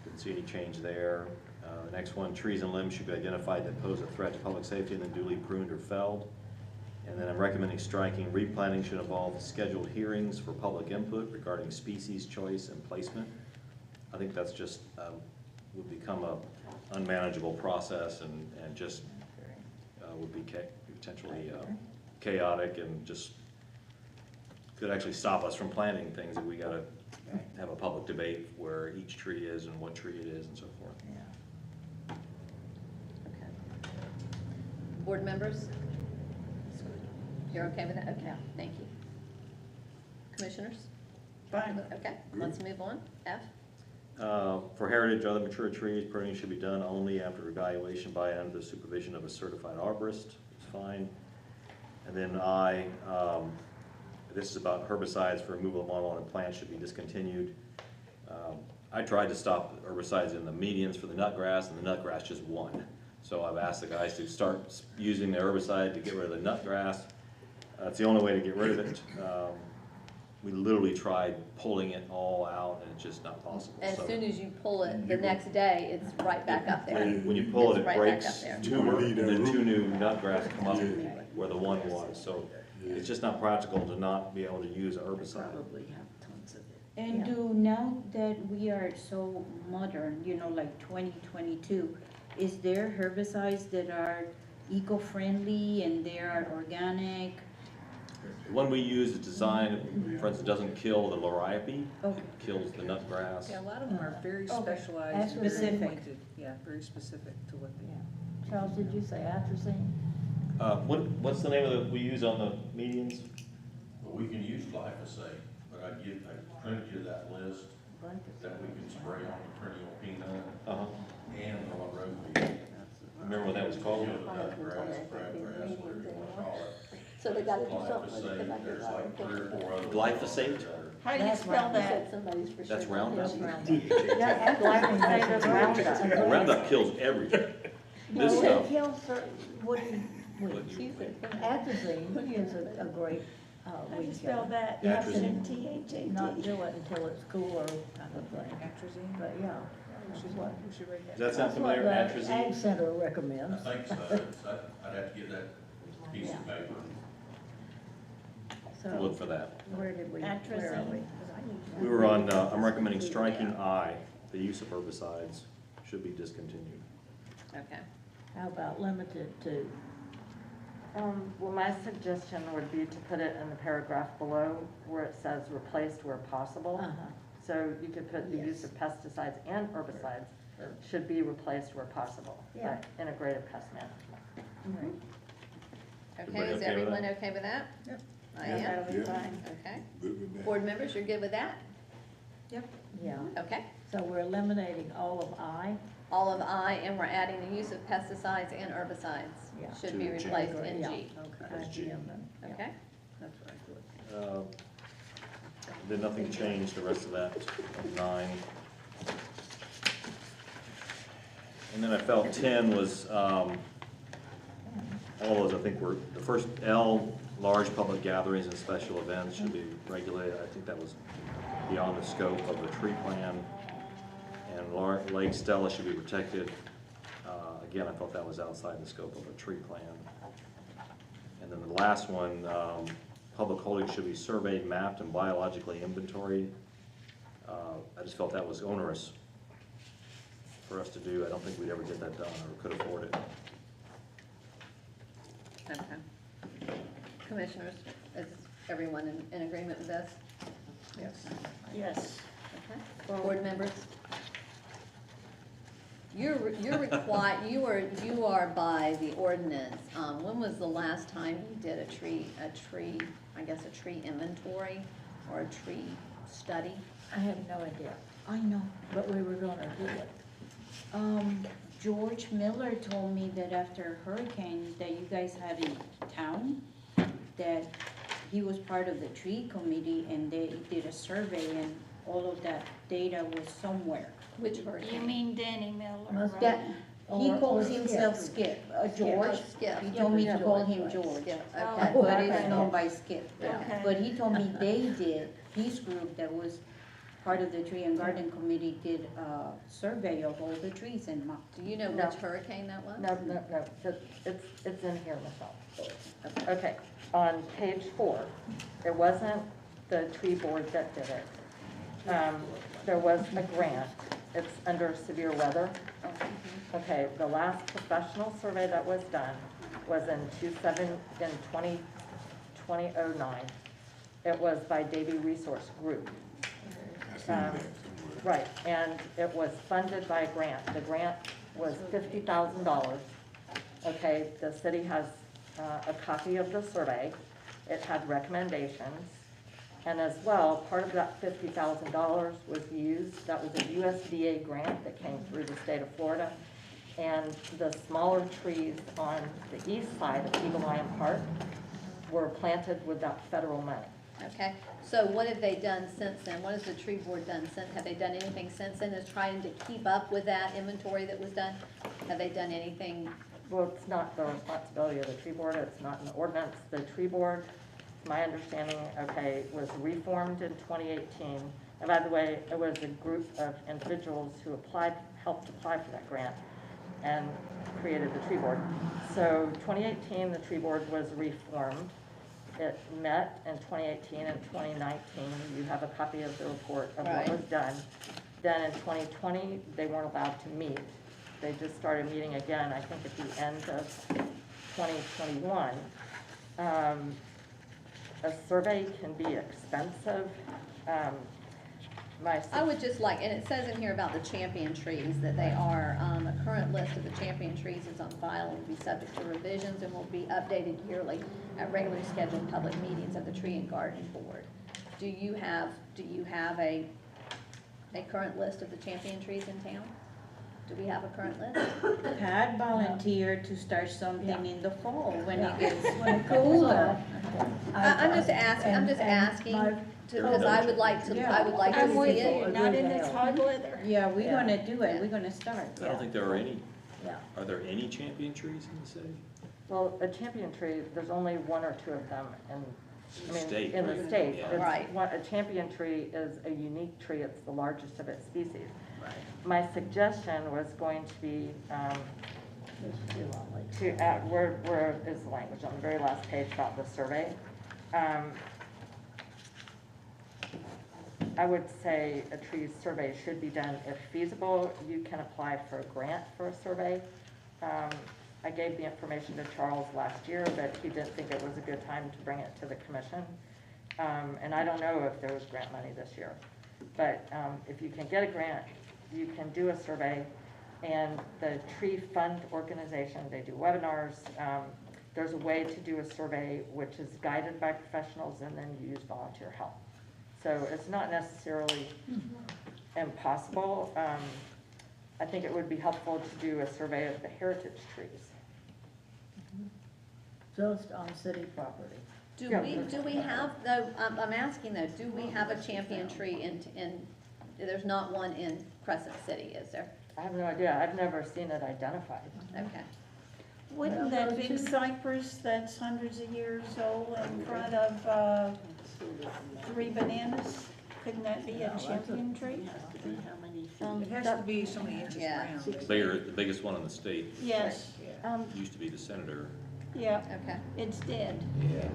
Didn't see any change there. The next one, trees and limbs should be identified that pose a threat to public safety and then duly pruned or felled. And then I'm recommending striking, replanting should involve scheduled hearings for public input regarding species choice and placement. I think that's just, would become a unmanageable process and just would be potentially chaotic and just could actually stop us from planting things that we gotta have a public debate where each tree is and what tree it is and so forth. Okay. Board members? You're okay with that? Okay, thank you. Commissioners? Fine. Okay, let's move on. F? For heritage, other mature trees, pruning should be done only after evaluation by and under the supervision of a certified arborist. It's fine. And then I, this is about herbicides for removal of unwanted plants should be discontinued. I tried to stop herbicides in the medians for the nutgrass, and the nutgrass just won. So I've asked the guys to start using the herbicide to get rid of the nutgrass. It's the only way to get rid of it. We literally tried pulling it all out, and it's just not possible. As So soon as you pull it, the next day, it's right back up there. when you pull it, It's it right back breaks up there. two, and then two new nutgrass come up where the one was. So it's just not practical to not be able to use a herbicide. Probably have tons of it. And do, now that we are so modern, you know, like 2022, is there herbicides that are eco-friendly and they are organic? The one we use is designed, for instance, doesn't kill the loriope, Okay. it kills the nutgrass. Yeah, a lot of them are very Okay. specialized and very Specific. pointed. Yeah, very specific to what they. Charles, did you say atrazine? What's the name of the, we use on the medians? Well, we can use glyphosate, but I printed you that list that we can spray on the perennial peanut Uh-huh. and on road weed. Remember what that was called? You know, the nutgrass, crabgrass, whatever you wanna call it. So they gotta do something with it, 'cause I Glyphosate, heard there's a lot of like 3 or people. 4 other. Glyphosate? How do you spell You that? said somebody's for sure. That's Roundup? Yeah, glyphosate is Roundup. Roundup kills everything. This No, stuff, it kills certain, wouldn't Atrazine is a great, How do weed you spell killer. that? Atrazine. Atrazine. Not do it until it's cooler kind of thing, Atrazine? but yeah. We should, what- we should write that. Does that sound That's what familiar, the atrazine? Ag Center I recommends. think so, I'd have to get that piece of paper. So, Look for that. where did we, where are we? Atrazine. We were on, I'm recommending striking I, the use of herbicides should be discontinued. Okay. How about limited to? Well, my suggestion would be to put it in the paragraph below where it says replaced where possible. Uh-huh. So you could put the use Yes. of pesticides and herbicides Sure. should be replaced where possible Yeah. by integrated pest management. Okay, Everybody is okay with everyone that? okay with that? Yep. I Yeah. am, That'll be Yeah. fine. okay. Good with that. Board members, you're good with that? Yeah, Okay. so we're eliminating all of I. All of I, and we're adding the use of pesticides and herbicides. Yeah. Should be To G. replaced in Yeah. G. Okay, IGM then, yeah. Okay? that's what I thought. Did nothing change the rest of that, of 9. And then I felt 10 was, all those I think were, the first L, large public gatherings and special events should be regulated. I think that was beyond the scope of the tree plan. And Lake Stella should be protected. Again, I thought that was outside the scope of a tree plan. And then the last one, public holdings should be surveyed, mapped, and biologically inventoried. I just felt that was onerous for us to do. I don't think we'd ever get that done or could afford it. Okay. Commissioners, is everyone in agreement with this? Yes. Yes. Okay. Board members? You're required, you are by the ordinance. When was the last time you did a tree, I guess a tree inventory or a tree study? I have no idea, I know. but we were gonna do it. George Miller told me that after hurricane that you guys had in town, that he was part of the tree committee and they did a survey and all of that data was somewhere. Which You hurricane? mean Danny Miller, Must right? That, he Or- calls or himself Skip. Skip, George. Skip. He told me to call him George. Skip, Oh, okay. But he's okay. known by Skip. Okay. But he told me they did, his group that was part of the tree and garden committee did a survey of all the trees in Mount. Do you know No. which hurricane that was? No, it's in here, Michelle. Okay, on page 4, it wasn't the tree board that did it. There was a grant, it's under severe weather. Okay, the last professional survey that was done was in 2009. It was by Davy Resource Group. I seen that somewhere. Right, and it was funded by a grant. The grant was $50,000. Okay, the city has a copy of the survey. It had recommendations. And as well, part of that $50,000 was used, that was a USDA grant that came through the state of Florida. And the smaller trees on the east side of Eagle Lion Park were planted with that federal money. Okay, so what have they done since then? What has the tree board done since? Have they done anything since then as trying to keep up with that inventory that was done? Have they done anything? Well, it's not the responsibility of the tree board, it's not an ordinance. The tree board, my understanding, okay, was reformed in 2018. And by the way, it was a group of individuals who helped apply for that grant and created the tree board. So 2018, the tree board was reformed. It met in 2018 and 2019. You have a copy of the report of what Right. was done. Then in 2020, they weren't allowed to meet. They just started meeting again, I think at the end of 2021. A survey can be expensive. I would just like, and it says in here about the champion trees, that they are, a current list of the champion trees is on file and will be subject to revisions and will be updated yearly at regularly scheduled public meetings of the Tree and Garden Board. Do you have a current list of the champion trees in town? Do we have a current list? Pat volunteered to start something in the fall when Yeah. it gets When it cooler. I'm just asking, because I would like to, I would like to I'm with see you, it. not in this hot weather. Yeah, we're Yeah. gonna do it, we're gonna start. I don't think there are any. Yeah. Are there any champion trees in the city? Well, a champion tree, there's only one or two of them State, in the right? state. Yeah. It's Right. A champion tree is a unique tree, it's the largest of its species. Right. My suggestion was going to be, where is the language, on the very last page about the survey. I would say a tree survey should be done if feasible. You can apply for a grant for a survey. I gave the information to Charles last year, but he didn't think it was a good time to bring it to the commission. And I don't know if there was grant money this year. But if you can get a grant, you can do a survey. And the Tree Fund organization, they do webinars. There's a way to do a survey which is guided by professionals, and then you use volunteer help. So it's not necessarily impossible. I think it would be helpful to do a survey of the heritage trees. Just on city property. Do Yeah. we have, though, I'm asking though, do we have a champion tree there's not one in Crescent City, is there? I have no idea. I've never seen it identified. Okay. Wouldn't that big cypress that's hundreds of years old in front of, Three Bananas, couldn't that be a champion tree? It has to be so many inches Yeah. around. The biggest one in the state, Yes, used to be the senator. yeah, Okay. it's dead.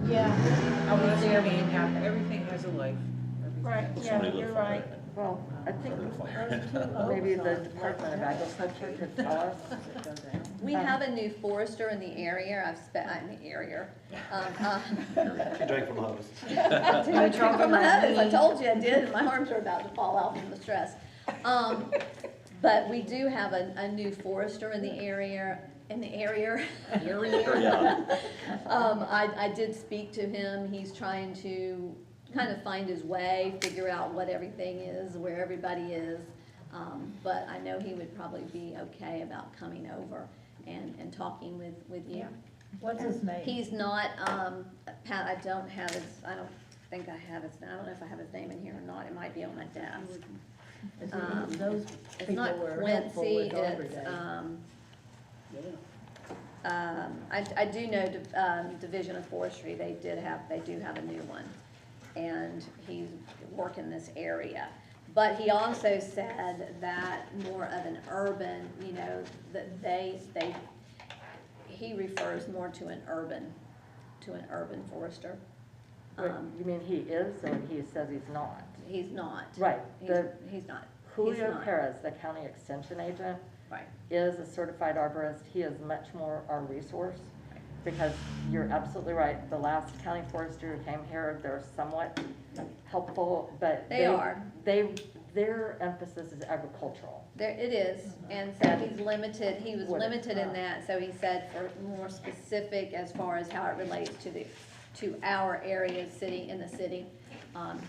Yeah, I Well, was that's there what I mean, when it happened. everything has a life. Everything Right, has a yeah, Somebody lit you're a fire. right. Well, I think Those maybe two the oaks Department of on- Agriculture could tell us. We have a new forester in the area. In the area. She drank from a hose. I did drink from my hose. I told you I did, and my arms are about to fall out from the stress. But we do have a new forester in the area. I did speak to him. He's trying to kind of find his way, figure out what everything is, where everybody is. But I know he would probably be okay about coming over and talking with you. What's his name? He's not, Pat, I don't think I have his, I don't know if I have his name in here or not. It might be on my desk. Those It's people not were helpful Quincy, with Arbor it's, Day. I do know, Division of Forestry, they do have a new one. And he's working this area. But he also said that more of an urban, that he refers more to an urban forester. Wait, you mean he is, or he says he's not? He's not. Right. He's not. Julio not. Perez, the county extension agent, Right. is a certified arborist. He is much more our resource. Because you're absolutely right, the last county forester who came here, they're somewhat helpful, but their emphasis is agricultural. There, it is, and so he was limited in that, so he said for more specific as far as how it relates to our area, in the city,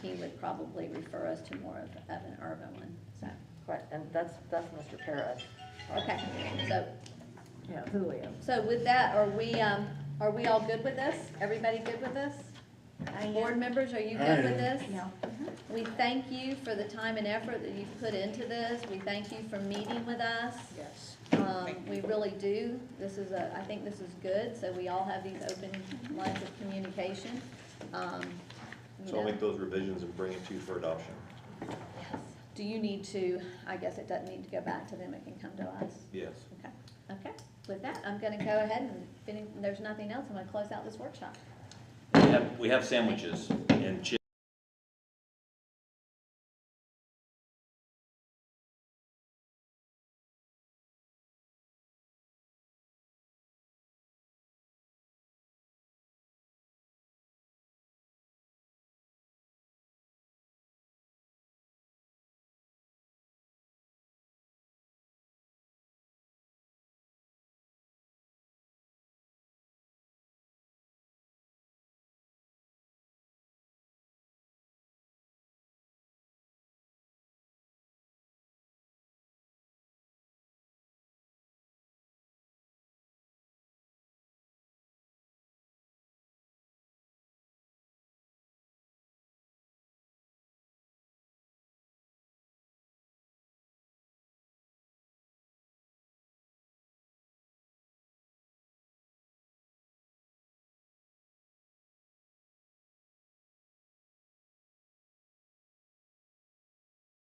he would probably refer us to more of an urban one, so. Right, and that's Mr. Perez. Okay, so, Yeah, Julio. so with that, are we all good with this? Everybody good with this? Board members, are you good with this? Yeah. We thank you for the time and effort that you've put into this. We thank you for meeting with us. Yes. We really do. I think this is good, so we all have these open lines of communication. So I'll make those revisions and bring it to you for adoption. Do you need to, I guess it doesn't need to go back to them, it can come to us? Yes. Okay, with that, I'm gonna go ahead and finish, there's nothing else, I'm gonna close out this workshop. We have sandwiches and chips.